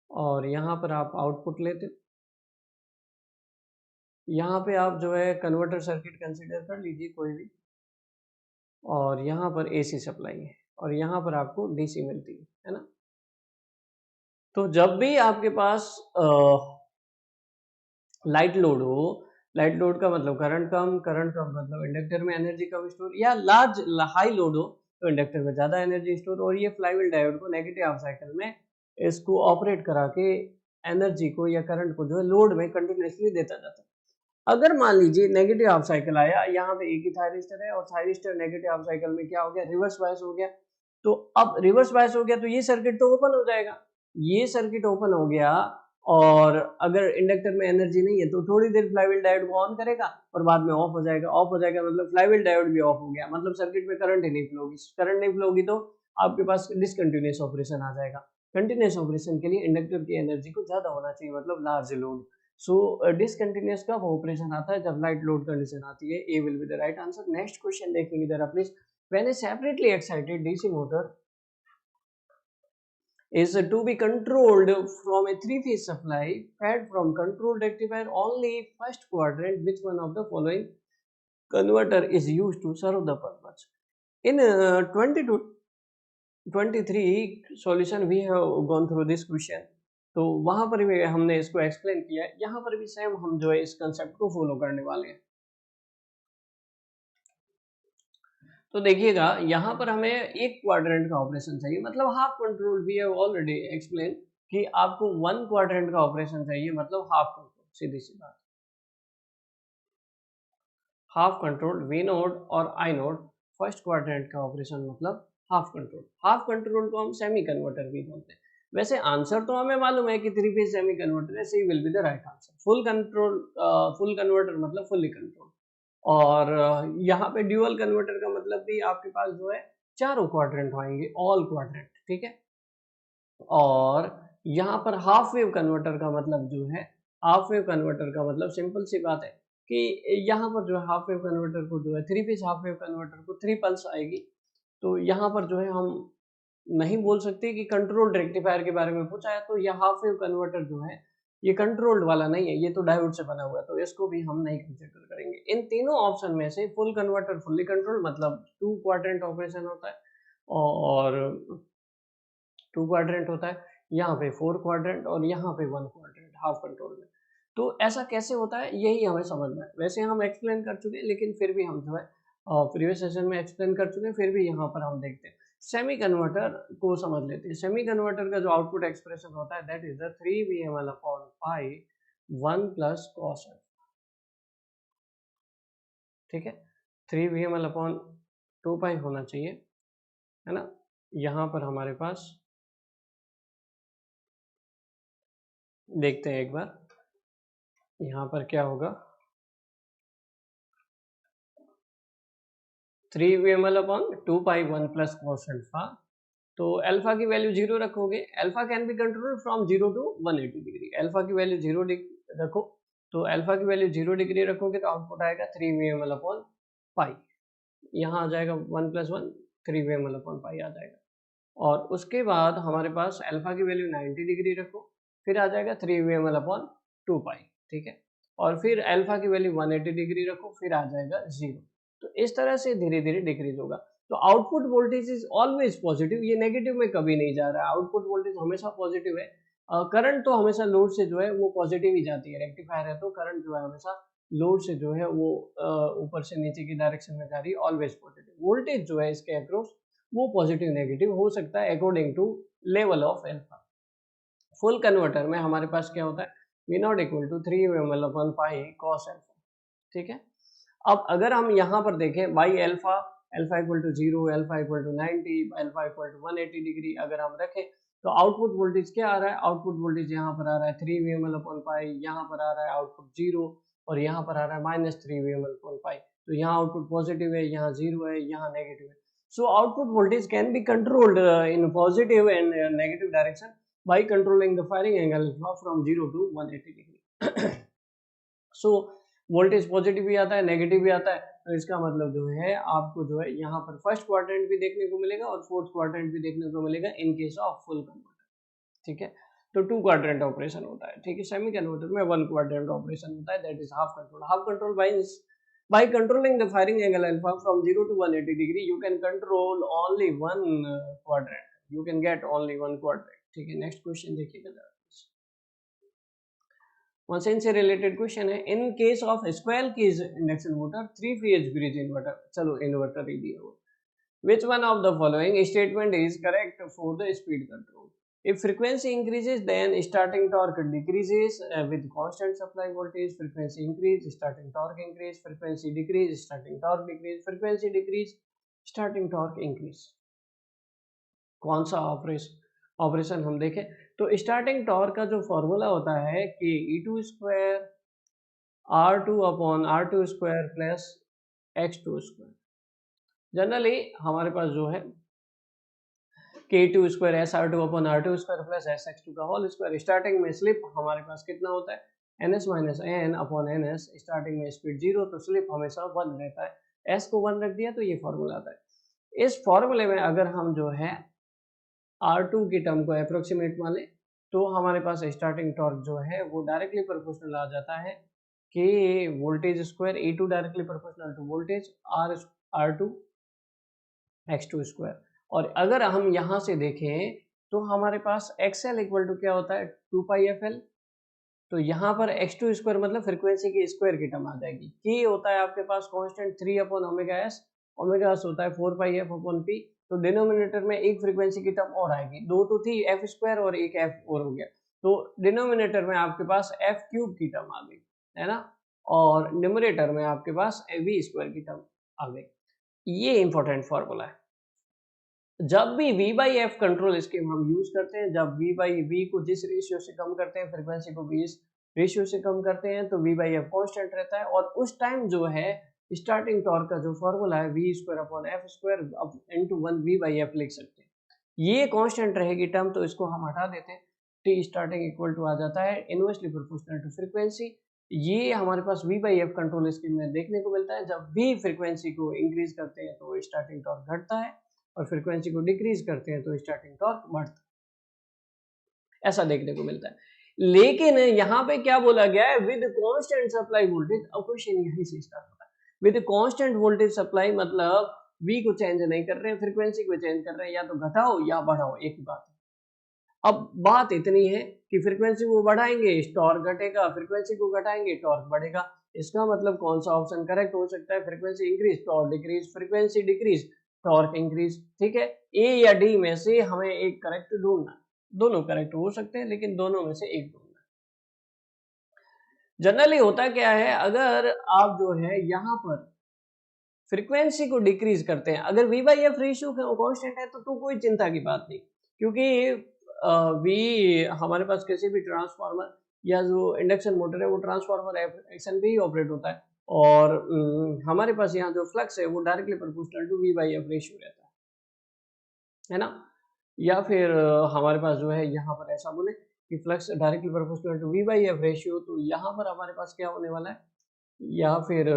[SPEAKER 1] और यहाँ पर आप आउटपुट लेते हो। यहाँ पे आप जो है कन्वर्टर सर्किट कंसीडर कर लीजिए कोई भी, और यहाँ पर AC सप्लाई है और यहाँ पर आपको DC मिलती है ना। तो जब भी आपके पास लाइट लोड हो, लाइट लोड का मतलब करंट कम मतलब इंडक्टर में एनर्जी कम स्टोर, या लार्ज हाई लोड हो तो इंडक्टर में ज्यादा एनर्जी स्टोर, और ये फ्लाईव्हील डायोड को नेगेटिव हाफ साइकिल में इसको ऑपरेट करा के एनर्जी को या करंट को जो है लोड में कंटिन्यूसली देता जाता है। अगर मान लीजिए नेगेटिव हाफ साइकिल आया, यहाँ पे एक ही थायरिस्टर है और थायरिस्टर नेगेटिव हाफ साइकिल में क्या हो गया? रिवर्स बायस हो गया। तो अब रिवर्स बायस हो गया तो ये सर्किट तो ओपन हो जाएगा, ये सर्किट ओपन हो गया, और अगर इंडक्टर में एनर्जी नहीं है तो थोड़ी देर फ्लाईव्हील डायोड को ऑन करेगा और बाद में ऑफ हो जाएगा। ऑफ हो जाएगा मतलब फ्लाईव्हील डायोड भी ऑफ हो गया, मतलब सर्किट में करंट ही नहीं फ्लो होगी। करंट नहीं फ्लो होगी तो आपके पास डिसकंटिन्यूअस ऑपरेशन आ जाएगा। कंटिन्यूअस ऑपरेशन के लिए इंडक्टर की एनर्जी को ज्यादा होना चाहिए, मतलब लार्ज लोड। सो डिसकंटिन्यूअस कब ऑपरेशन आता है? जब लाइट लोड कंडीशन आती है। A will be the right answer. Next question देखेंगे जरा please. When a separately excited DC motor is to be controlled from a three-phase supply fed from control rectifier only first quadrant, which one of the following converter is used to serve the purpose? In 22-23 solution we have gone through this question, तो वहां पर भी हमने इसको explain किया। यहाँ पर भी सेम हम जो है इस कंसेप्ट को फॉलो करने वाले हैं। तो देखिएगा यहाँ पर हमें एक क्वाड्रेंट का ऑपरेशन चाहिए, मतलब half control. We have already explain कि आपको वन क्वाड्रेंट का ऑपरेशन चाहिए, मतलब हाफ कंट्रोल। सीधी सी बात, हाफ कंट्रोल वी नोड और आई नोड फर्स्ट क्वाड्रेंट का ऑपरेशन मतलब हाफ कंट्रोल। हाफ कंट्रोल को हम सेमी कन्वर्टर भी बोलते हैं। वैसे आंसर तो हमें मालूम है कि थ्री फेज सेमी कन्वर्टर है, C will be the right answer. Full control, full converter मतलब फुल्ली कंट्रोल, और यहाँ पे ड्यूअल कन्वर्टर का मतलब भी आपके पास जो है चारों क्वाड्रेंट होंगे, ऑल क्वाड्रेंट, ठीक है। और यहाँ पर हाफ वेव कन्वर्टर का मतलब जो है, हाफ वेव कन्वर्टर का मतलब सिंपल सी बात है कि यहाँ पर जो है हाफ वेव कन्वर्टर को जो है 3 पीस हाफ वेव कन्वर्टर को 3 पल्स आएगी। तो यहाँ पर जो है हम नहीं बोल सकते कि कंट्रोल्ड रेक्टिफायर के बारे में पूछा है, तो ये हाफ वेव कन्वर्टर जो है ये कंट्रोल्ड वाला नहीं है, ये तो डायोड से बना हुआ है, तो इसको भी हम नहीं कंसिडर करेंगे। इन तीनों ऑप्शन में से फुल कन्वर्टर फुल्ली कंट्रोल्ड मतलब 2 क्वाड्रेंट ऑपरेशन होता है, और 2 क्वाड्रेंट होता है, यहाँ पे 4 क्वाड्रेंट और यहाँ पे 1 क्वाड्रेंट हाफ कंट्रोल में। तो ऐसा कैसे होता है यही हमें समझना है। वैसे हम एक्सप्लेन कर चुके हैं, लेकिन फिर भी हम जो है प्रीवियस सेशन में एक्सप्लेन कर चुके हैं, फिर भी यहाँ पर हम देखते हैं। सेमी कन्वर्टर को समझ लेते हैं। सेमी कन्वर्टर का जो आउटपुट एक्सप्रेशन होता है that is the 3 VML upon pi 1 plus cos F. ठीक है, 3 VML अपॉन 2 पाई होना चाहिए, है ना। यहाँ पर हमारे पास देखते हैं एक बार, यहाँ पर क्या होगा, 3 VML upon 2 pi 1 plus cos alpha. तो अल्फा की वैल्यू 0 रखोगे, alpha can be control from 0 to 180 degree. Alpha की वैल्यू 0 रखो, तो अल्फा की वैल्यू 0 डिग्री रखोगे तो आउटपुट आएगा 3 VML अपॉन पाई। यहाँ आ जाएगा 1 प्लस 1, 3 VML अपॉन पाई आ जाएगा। और उसके बाद हमारे पास अल्फा की वैल्यू 90 डिग्री रखो, फिर आ जाएगा 3 VML अपॉन 2 पाई। ठीक है, और फिर अल्फा की वैल्यू 180 डिग्री रखो, फिर आ जाएगा 0। तो इस तरह से धीरे धीरे डिक्रीज होगा। तो output voltage is always positive, ये नेगेटिव में कभी नहीं जा रहा है, आउटपुट वोल्टेज हमेशा पॉजिटिव है। करंट तो हमेशा लोड से जो है वो पॉजिटिव ही जाती है, रेक्टिफायर है तो करंट जो है हमेशा लोड से जो है वो ऊपर से नीचे की डायरेक्शन में जा रही है, ऑलवेज पॉजिटिव। वोल्टेज जो है इसके अक्रॉस वो पॉजिटिव नेगेटिव हो सकता है according to level of alpha. Full converter में हमारे पास क्या होता है, V not equal to 3 VML upon pi cos alpha. ठीक है, अब अगर हम यहाँ पर देखें by alpha, alpha equal to 0, alpha equal to 90, alpha equal to 180 degree अगर हम रखें, तो आउटपुट वोल्टेज क्या आ रहा है, आउटपुट वोल्टेज यहाँ पर आ रहा है 3 VML अपॉन पाई, यहाँ पर आ रहा है आउटपुट 0, और यहाँ पर आ रहा है -3 VML अपॉन पाई। तो यहाँ आउटपुट पॉजिटिव है, यहाँ 0 है, यहाँ नेगेटिव है। So output voltage can be controlled in positive and negative direction by controlling the firing angle from 0 to 180 degree. So voltage positive भी आता है, नेगेटिव भी आता है, तो इसका मतलब जो है आपको जो है यहाँ पर फर्स्ट क्वाड्रेंट भी देखने को मिलेगा और फोर्थ क्वाड्रेंट भी देखने को मिलेगा इन केस ऑफ फुल कन्वर्टर। ठीक है, तो 2 क्वाड्रेंट ऑपरेशन होता है। ठीक है, सेमी कन्वर्टर में 1 क्वाड्रेंट ऑपरेशन होता है, that is half control. Half control by controlling the firing angle alpha from 0 to 180 degree you can control only one quadrant, you can get only one quadrant। ठीक है, next question देखिएगा जरा, machine से related question है। In case of square cage induction motor 3 phase bridge inverter, चलो inverter ही दिया हुआ, which one of the following statement is correct for the speed control? If frequency increases, then starting torque decreases with constant supply voltage. Frequency increase, starting torque increase. Frequency decrease, starting torque decrease. Frequency decrease, starting torque increase। कौन सा operation हम देखें तो starting torque का जो formula होता है कि E2 square R2 upon R2 square plus X2 square. Generally हमारे पास जो है K2 square SR2 upon R2 square plus SX2 का होल स्क्वायर। स्टार्टिंग में स्लिप हमारे पास कितना होता है, NS minus N upon NS। Starting में स्पीड 0 तो स्लिप हमेशा 1 रहता है, S को 1 रख दिया तो ये फॉर्मूला आता है। इस फॉर्मूले में अगर हम जो है R2 की टर्म को अप्रोक्सीमेट मान लें तो हमारे पास स्टार्टिंग टॉर्क जो है वो डायरेक्टली प्रोपोर्शनल आ जाता है कि voltage square E2 directly proportional to voltage R2 X2 square. और अगर हम यहाँ से देखें तो हमारे पास XL इक्वल टू क्या होता है 2 पाई FL। तो यहाँ पर X2 स्क्वायर मतलब फ्रीक्वेंसी की स्क्वायर की टर्म आ जाएगी। K होता है आपके पास constant 3 upon omega S, omega S होता है 4 पाई F अपॉन P। तो डिनोमिनेटर में एक फ्रीक्वेंसी की टर्म और आएगी, दो तो थी F स्क्वायर और एक F और हो गया, तो डिनोमिनेटर में आपके पास F क्यूब की टर्म आ गई, है ना, और न्यूमरेटर में आपके पास V स्क्वायर की टर्म आ गई। ये इंपॉर्टेंट फॉर्मूला है। जब भी V by F control scheme हम यूज करते हैं, जब V बाई V को जिस रेशियो से कम करते हैं, फ्रीक्वेंसी को भी इस रेशियो से कम करते हैं, तो V बाई एफ कॉन्स्टेंट रहता है। और उस टाइम जो है स्टार्टिंग टॉर्क का जो फॉर्मूला है V square upon F square into 1 V by F लिख सकते हैं। ये कॉन्स्टेंट रहेगी टर्म, तो इसको हम हटा देते हैं। टी स्टार्टिंग इक्वल टू आ जाता है इनवर्सली प्रोपोर्शनल टू फ्रीक्वेंसी। ये हमारे पास V by F control scheme में देखने को मिलता है। जब भी फ्रीक्वेंसी को इंक्रीज करते हैं तो स्टार्टिंग टॉर्क घटता है और फ्रीक्वेंसी को डिक्रीज करते हैं तो स्टार्टिंग टॉर्क बढ़ता है, ऐसा देखने को मिलता है। लेकिन यहाँ पे क्या बोला गया है, विद कांस्टेंट सप्लाई वोल्टेज। अब क्वेश्चन यहीं से स्टार्ट होता है। विद कांस्टेंट वोल्टेज सप्लाई मतलब V को चेंज नहीं कर रहे हैं, फ्रीक्वेंसी को चेंज कर रहे हैं, या तो घटाओ या बढ़ाओ, एक ही बात है। अब बात इतनी है कि फ्रीक्वेंसी को बढ़ाएंगे टॉर्क घटेगा, फ्रीक्वेंसी को घटाएंगे टॉर्क बढ़ेगा। इसका मतलब कौन सा ऑप्शन करेक्ट हो सकता है, frequency increase torque decrease, frequency decrease torque increase. ठीक है, ए या डी में से हमें एक करेक्ट ढूंढना। दोनों करेक्ट हो सकते हैं लेकिन दोनों में से एक ढूंढना। जनरली होता क्या है, अगर आप जो है यहाँ पर फ्रीक्वेंसी को डिक्रीज करते हैं, अगर V by F ratio constant है तो कोई चिंता की बात नहीं, क्योंकि V हमारे पास किसी भी ट्रांसफार्मर या जो इंडक्शन मोटर है वो ट्रांसफार्मर एक्शन पे ही ऑपरेट होता है, और हमारे पास यहाँ जो फ्लक्स है वो directly proportional to V by F ratio रहता है ना। या फिर हमारे पास जो है यहाँ पर ऐसा बोले कि flux directly proportional to V by F ratio, तो यहाँ पर हमारे पास क्या होने वाला है, या फिर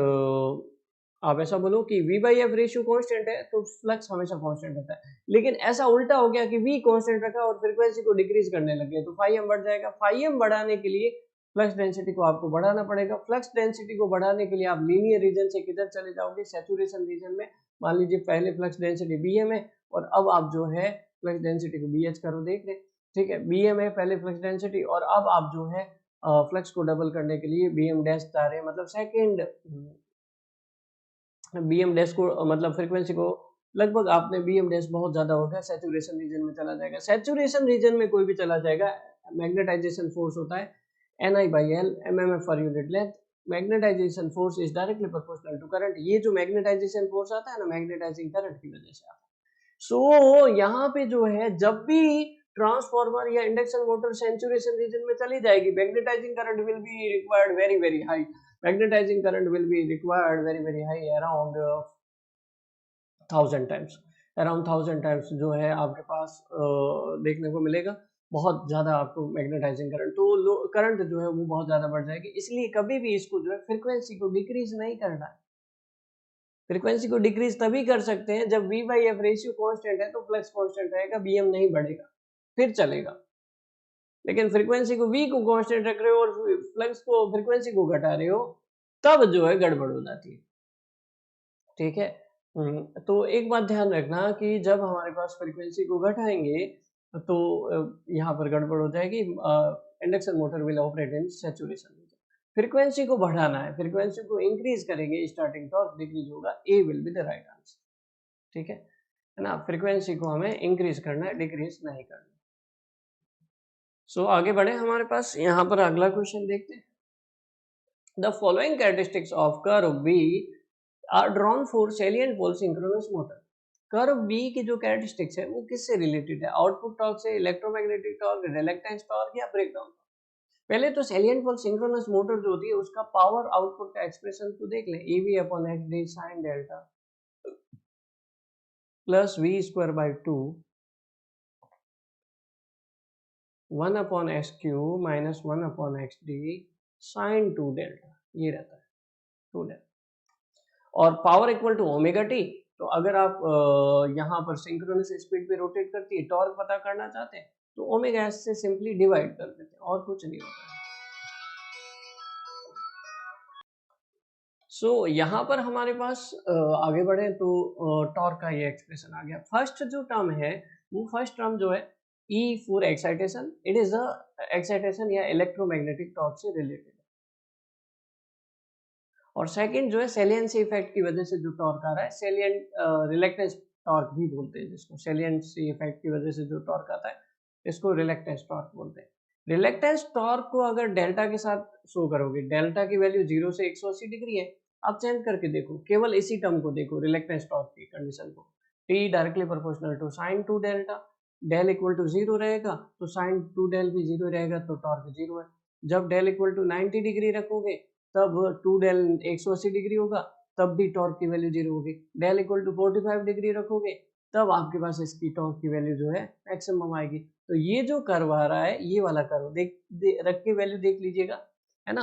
[SPEAKER 1] आप ऐसा बोलो कि V by F ratio constant है तो फ्लक्स हमेशा कॉन्स्टेंट रहता है। लेकिन ऐसा उल्टा हो गया कि V कॉन्स्टेंट रखा और फ्रीक्वेंसी को डिक्रीज करने लगे तो फाई एम बढ़ जाएगा। फाई एम बढ़ाने के लिए फ्लक्स डेंसिटी को आपको बढ़ाना पड़ेगा। फ्लक्स डेंसिटी को बढ़ाने के लिए आप लीनियर रीजन से किधर चले जाओगे, सैचुरेशन रीजन में। मान लीजिए पहले फ्लक्स डेंसिटी BM है और अब आप जो है फ्लक्स डेंसिटी को BH करो, देख रहे, ठीक है, BM है पहले फ्लक्स डेंसिटी, और अब आप जो है फ्लक्स को डबल करने के लिए BM डैश जा रहे हैं, मतलब सेकेंड BM डैश को मतलब फ्रीक्वेंसी को लगभग आपने BM डैश बहुत ज्यादा हो गया, सैचुरेशन रीजन में चला जाएगा। सैचुरेशन रीजन में कोई भी चला जाएगा, मैग्नेटाइजेशन फोर्स होता है Ni/L mmf पर unit length. Magnetization force is directly proportional to current. ये जो मैग्नेटाइजेशन फोर्स आता है ना, मैग्नेटाइजिंग करंट की वजह से आता है। सो यहाँ पे जो है जब भी ट्रांसफार्मर या इंडक्शन मोटर सैचुरेशन रीजन में चली जाएगी, magnetizing current will be required very very high. Magnetizing current will be required very very high, around 1000 times. Around 1000 times जो है आपके पास देखने को मिलेगा, बहुत ज्यादा आपको मैग्नेटाइजिंग करंट, तो करंट जो है वो बहुत ज्यादा बढ़ जाएगी। इसलिए कभी भी इसको जो है फ्रीक्वेंसी को डिक्रीज नहीं करना है। फ्रीक्वेंसी को डिक्रीज तभी कर सकते हैं जब V by F ratio constant है तो फ्लक्स कांस्टेंट रहेगा, BM नहीं बढ़ेगा, फिर चलेगा। लेकिन फ्रीक्वेंसी को V को कांस्टेंट रख रहे हो और फ्लक्स को फ्रीक्वेंसी को घटा रहे हो, तब जो है गड़बड़ हो जाती है। ठीक है, तो एक बात ध्यान रखना कि जब हमारे पास फ्रीक्वेंसी को घटाएंगे तो यहाँ पर गड़बड़ हो जाएगी। Induction motor will operate in saturation. Frequency को बढ़ाना है, फ्रीक्वेंसी को इंक्रीज करेंगे, स्टार्टिंग टॉर्क डिक्रीज होगा, A will be the right answer. ठीक है ना, फ्रीक्वेंसी को हमें इंक्रीज करना है, डिक्रीज नहीं करना। सो आगे बढ़े, हमारे पास यहाँ पर अगला क्वेश्चन देखते हैं। The following characteristics of curve B are drawn for salient pole synchronous motor. Curve B की जो कैरेक्टरिस्टिक्स है वो किससे रिलेटेड है, आउटपुट टॉर्क से, इलेक्ट्रोमैग्नेटिक टॉर्क, रिलक्टेंस टॉर्क या ब्रेकडाउन। पहले तो सैलिएंट पोल सिंक्रोनस मोटर जो होती है उसका पावर आउटपुट का एक्सप्रेशन तो देख लें, AV/XD sin delta plus V²/2 1/SQ minus 1/XD sin 2 delta, ये रहता है 2 डेल्टा। और power equal to omega T, तो अगर आप यहाँ पर सिंक्रोनस स्पीड पे रोटेट करती है, टॉर्क पता करना चाहते हैं तो ओमेगा एस से सिंपली डिवाइड कर देते हैं, और कुछ नहीं होता है। सो यहाँ पर हमारे पास आगे बढ़े तो टॉर्क का ये एक्सप्रेशन आ गया। फर्स्ट जो टर्म है वो फर्स्ट टर्म जो है E for excitation, it is the excitation या इलेक्ट्रोमैग्नेटिक टॉर्क से रिलेटेड। और सेकंड जो है सैलिएंसी इफेक्ट की वजह से जो टॉर्क आ रहा है, सैलिएंट रिलक्टेंस टॉर्क भी बोलते हैं जिसको, सैलिएंसी इफेक्ट की वजह से जो टॉर्क आता है इसको रिलक्टेंस टॉर्क बोलते हैं। रिलक्टेंस टॉर्क को अगर डेल्टा के साथ शो करोगे, डेल्टा की वैल्यू 0 से 180 डिग्री है, आप चेंज करके देखो, केवल इसी टर्म को देखो, रिलक्टेंस टॉर्क की कंडीशन को, T directly proportional to sin 2 delta, del equal to 0 रहेगा तो sin 2 डेल भी 0 रहेगा तो टॉर्क 0 है। जब डेल इक्वल टू 90 डिग्री रखोगे तब 2 डेल 180 डिग्री होगा, तब भी टॉर्क की वैल्यू 0 होगी। डेल इक्वल टू 45 डिग्री रखोगे तब आपके पास इसकी टॉर्क की वैल्यू जो है मैक्सिमम आएगी। तो ये जो कर्व आ रहा है, ये वाला कर्व रख के वैल्यू देख लीजिएगा, है ना।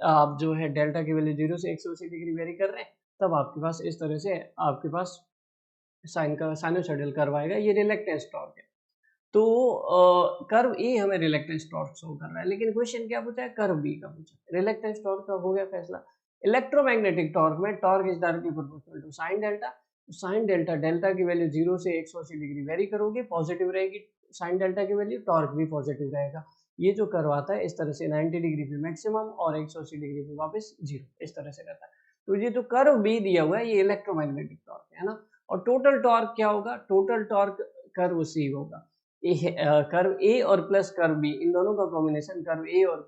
[SPEAKER 1] आप जो है डेल्टा की वैल्यू 0 से 180 डिग्री वेरी कर रहे हैं, तब आपके पास इस तरह से आपके पास साइनोसॉइडल कर्व आएगा। ये रिलक्टेंस टॉर्क है। तो कर्व ए हमें रिलक्टेंस टॉर्क शो कर रहा है, लेकिन क्वेश्चन क्या पूछा है, कर्व बी का पूछा है। रिलक्टेंस टॉर्क का हो गया फैसला। इलेक्ट्रोमैग्नेटिक टॉर्क में torque is directly proportional to sine delta. Sine delta, delta की वैल्यू 0 से 180 डिग्री वेरी करोगे, पॉजिटिव रहेगी साइन डेल्टा की वैल्यू, टॉर्क भी पॉजिटिव रहेगा। ये जो कर्व आता है इस तरह से 90 डिग्री पे मैक्सिमम और 180 डिग्री पे वापस 0, इस तरह से रहता है। तो ये जो कर्व बी दिया हुआ है ये इलेक्ट्रोमैग्नेटिक टॉर्क है ना। और टोटल टॉर्क क्या होगा, टोटल टॉर्क कर्व सी होगा। कर्व ए और प्लस कर्व बी, इन दोनों का कॉम्बिनेशन, कर्व ए और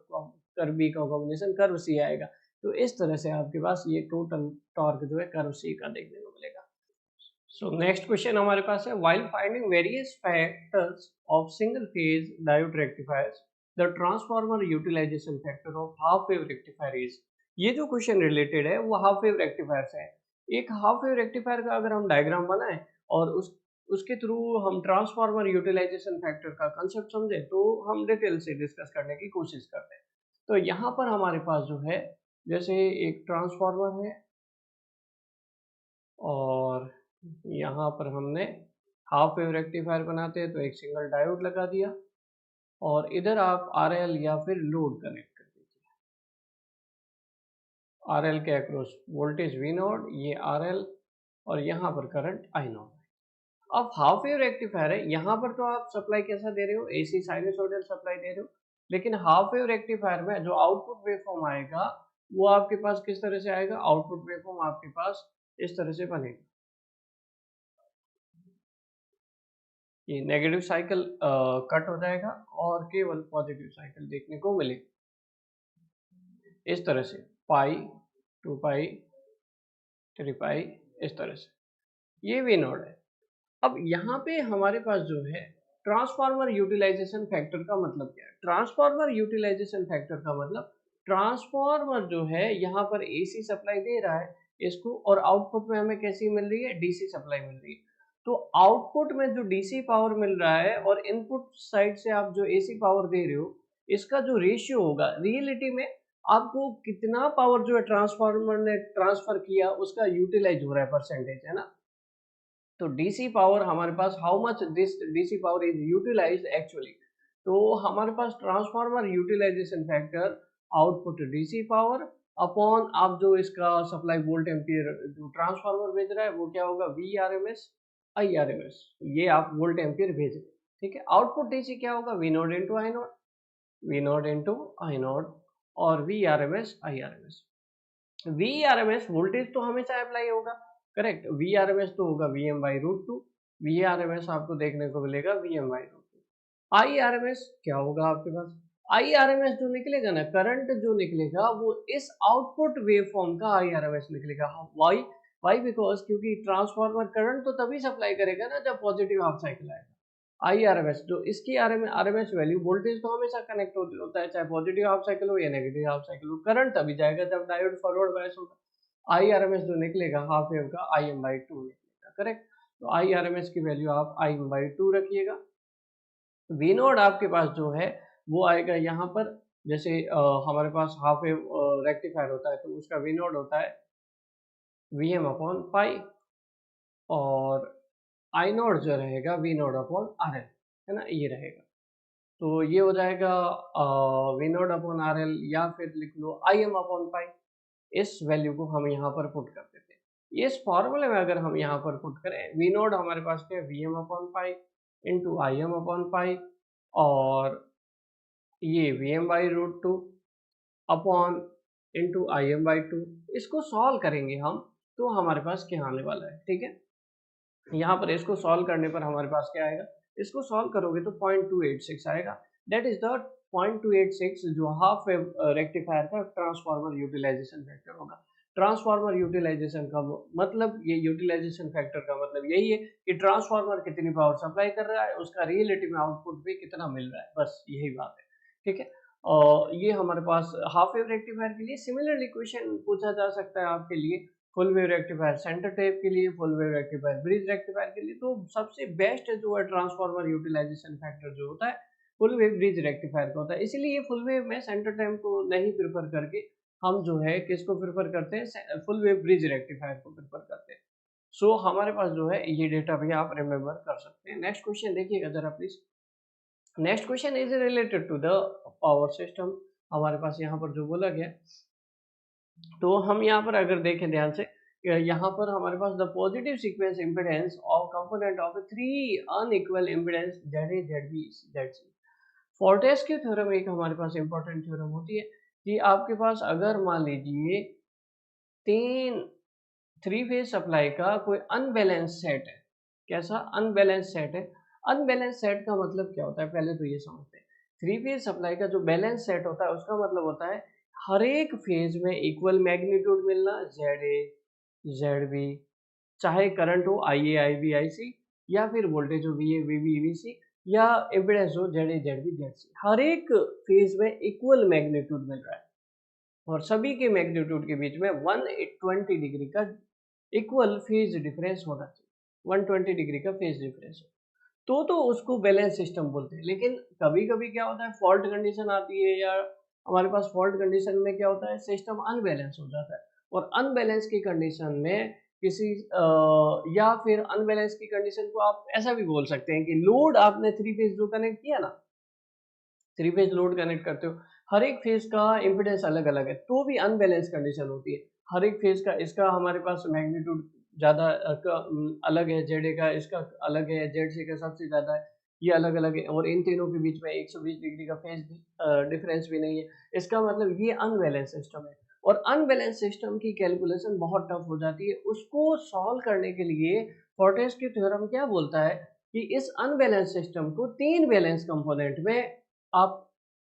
[SPEAKER 1] कर्व बी का कॉम्बिनेशन कर्व सी आएगा। तो इस तरह से आपके पास ये टोटल टॉर्क जो है कर्व सी का देखने को मिलेगा। सो नेक्स्ट क्वेश्चन हमारे पास है, while finding various factors of single phase diode rectifiers the transformer utilization factor of half wave rectifier is. ये जो क्वेश्चन रिलेटेड है वो हाफ वेव रेक्टिफायर से है। एक हाफ वेव रेक्टिफायर का अगर हम डायग्राम बनाएं और उसके थ्रू हम ट्रांसफार्मर यूटिलाइजेशन फैक्टर का कंसेप्ट समझे, तो हम डिटेल से डिस्कस करने की कोशिश करते हैं। तो यहाँ पर हमारे पास जो है, जैसे एक ट्रांसफार्मर है और यहाँ पर हमने हाफ वेव रेक्टिफायर बनाते हैं तो एक सिंगल डायोड लगा दिया, और इधर आप आरएल या फिर लोड कनेक्ट कर दीजिए। आरएल के अक्रॉस वोल्टेज वी नॉट, ये आरएल, और यहाँ पर करंट आई नॉट। अब हाफ वेव रेक्टिफायर है, यहाँ पर तो आप सप्लाई कैसा दे रहे हो, एसी साइनसॉइडल सप्लाई दे रहे हो, लेकिन हाफ वेव रेक्टिफायर में जो आउटपुट वेवफॉर्म आएगा वो आपके पास किस तरह से आएगा, आउटपुट वेवफॉर्म आपके पास इस तरह से बनेगा। ये नेगेटिव साइकिल कट हो जाएगा और केवल पॉजिटिव साइकिल देखने को मिलेगा इस तरह से, पाई, 2 पाई, 3 पाई, इस तरह से। ये वी नोड है। अब यहाँ पे हमारे पास जो है ट्रांसफार्मर यूटिलाइजेशन फैक्टर का मतलब क्या है। ट्रांसफार्मर यूटिलाइजेशन फैक्टर का मतलब, ट्रांसफार्मर जो है यहाँ पर एसी सप्लाई दे रहा है इसको, और आउटपुट में हमें कैसी मिल रही है, डीसी सप्लाई मिल रही है। तो आउटपुट में जो डीसी पावर मिल रहा है और इनपुट साइड से आप जो एसी पावर दे रहे हो, इसका जो रेशियो होगा रियलिटी में आपको कितना पावर जो है ट्रांसफार्मर ने ट्रांसफर किया उसका यूटिलाइज हो रहा है, परसेंटेज, है ना। तो डीसी पावर हमारे पास, how much this DC power is utilized actually. तो हमारे पास transformer utilization factor output DC power upon आप जो इसका सप्लाई वोल्ट एम्पियर जो ट्रांसफार्मर भेज रहा है वो क्या होगा, V R M S I R M S, ये आप वोल्ट एम्पियर भेज रहे हैं, ठीक है। आउटपुट डीसी क्या होगा, V naught into I naught, V naught into I naught, और V R M S I R M S. VRMS voltage तो हमेशा अप्लाई होगा, करेक्ट। वीआरएमएस तो होगा VM by root two, VRMS आपको देखने को मिलेगा VM by root two. IRMS क्या होगा आपके पास, आईआरएमएस जो निकलेगा ना, करंट जो निकलेगा वो इस आउटपुट वेवफॉर्म का आईआरएमएस निकलेगा। वाई, वाई बिकॉज क्योंकि ट्रांसफार्मर करंट तो तभी सप्लाई करेगा ना जब पॉजिटिव हाफ साइकिल आएगा। आईआरएमएस जो इसकी आरएमएस वैल्यू, वोल्टेज तो हमेशा कनेक्ट होता है, चाहे पॉजिटिव हाफ साइकिल हो या नेगेटिव हाफ साइकिल हो, करंट तभी जाएगा जब डायोड फॉरवर्ड बायस होगा। आईआरएमएस जो निकलेगा हाफ वेव का आई एम बाई टू निकलेगा, करेक्ट। तो आईआरएमएस की वैल्यू आप आई एम बाई टू रखिएगा। वी नोड आपके पास जो है वो आएगा यहाँ पर, जैसे हमारे पास हाफ वेव रेक्टिफायर होता है तो उसका वी नोड होता है वी एम अपॉन पाई, और आई नोड जो रहेगा V naught upon R L, है ना, ये रहेगा। तो ये हो जाएगा V not upon R L, या फिर लिख लो आई एम अपॉन पाई। इस वैल्यू को हम यहाँ पर पुट कर देते हैं। इस फॉर्मूले में अगर हम यहाँ पर पुट करें, वी नोट हमारे पास क्या है, V M upon pi into I M upon pi, और ये V M by root two upon into I M by two. इसको सॉल्व करेंगे हम तो हमारे पास क्या आने वाला है, ठीक है। यहाँ पर इसको सॉल्व करने पर हमारे पास क्या आएगा, इसको सॉल्व करोगे तो 0.286 आएगा। दैट इज द 0.286 जो हाफ वेव रेक्टिफायर का ट्रांसफार्मर यूटिलाइजेशन फैक्टर होगा। ट्रांसफार्मर यूटिलाइजेशन का मतलब, ये यूटिलाइजेशन फैक्टर का मतलब यही है कि ट्रांसफार्मर कितनी पावर सप्लाई कर रहा है, उसका रियलिटी में आउटपुट भी कितना मिल रहा है, बस यही बात है, ठीक है। ये हमारे पास हाफ वेव रेक्टिफायर के लिए। सिमिलरली क्वेश्चन पूछा जा सकता है आपके लिए full wave rectifier centre tap के लिए, full wave rectifier bridge rectifier के लिए। तो सबसे बेस्ट जो है ट्रांसफार्मर यूटिलाइजेशन फैक्टर जो होता है फुल वेव ब्रिज रेक्टिफायर का होता है। इसीलिए फुल वेव में सेंटर टैप को नहीं प्रेफर करके हम जो है किसको प्रेफर करते हैं, फुल वेव ब्रिज रेक्टिफायर को प्रेफर करते हैं। सो हमारे पास जो है ये डेटा भी आप रिमेम्बर कर सकते हैं। नेक्स्ट क्वेश्चन देखिएगा जरा please. Next question is related to the power system. हमारे पास यहाँ पर जो बोला गया, तो हम यहाँ पर अगर देखें ध्यान से, यहाँ पर हमारे पास the positive sequence impedance of component of 3 unequal impedance ZA ZB ZC। Fortescue की थ्योरम एक हमारे पास इंपॉर्टेंट थ्योरम होती है कि आपके पास अगर मान लीजिए 3 फेज सप्लाई का कोई अनबैलेंस सेट है। कैसा अनबैलेंस सेट है? अनबैलेंस सेट का मतलब क्या होता है, पहले तो ये समझते हैं। 3 फेज सप्लाई का जो बैलेंस सेट होता है उसका मतलब होता है हर एक फेज में इक्वल मैग्नीट्यूड मिलना, ZA ZB, चाहे करंट हो IA IB IC, या फिर वोल्टेज हो VA VB VC, या इम्पीडेंस हो ZA ZB ZC, हर एक फेज में इक्वल मैग्नीट्यूड मिल रहा है और सभी के मैग्नीट्यूड के बीच में 120 डिग्री का इक्वल फेज डिफरेंस होना चाहिए। 120 डिग्री का फेज डिफरेंस हो तो उसको बैलेंस सिस्टम बोलते हैं। लेकिन कभी कभी क्या होता है, फॉल्ट कंडीशन आती है, या हमारे पास फॉल्ट कंडीशन में क्या होता है, सिस्टम अनबैलेंस हो जाता है। और अनबैलेंस की कंडीशन में किसी या फिर अनबैलेंस की कंडीशन को आप ऐसा भी बोल सकते हैं कि लोड आपने 3 फेज जो कनेक्ट किया ना, 3 फेज लोड कनेक्ट करते हो, हर एक फेज का इम्पीडेंस अलग अलग है, तो भी अनबैलेंस कंडीशन होती है। हर एक फेज का इसका हमारे पास मैग्नीट्यूड ज़्यादा अलग है, ZA का इसका अलग है, ZC का सबसे ज़्यादा है, ये अलग अलग है, और इन तीनों के बीच में 120 डिग्री का फेज डिफरेंस भी नहीं है। इसका मतलब ये अनबैलेंस सिस्टम है। और अनबैलेंस सिस्टम की कैलकुलेशन बहुत टफ हो जाती है। उसको सॉल्व करने के लिए फोर्टेस की थ्योरम क्या बोलता है कि इस अनबैलेंस सिस्टम को 3 बैलेंस कंपोनेंट में आप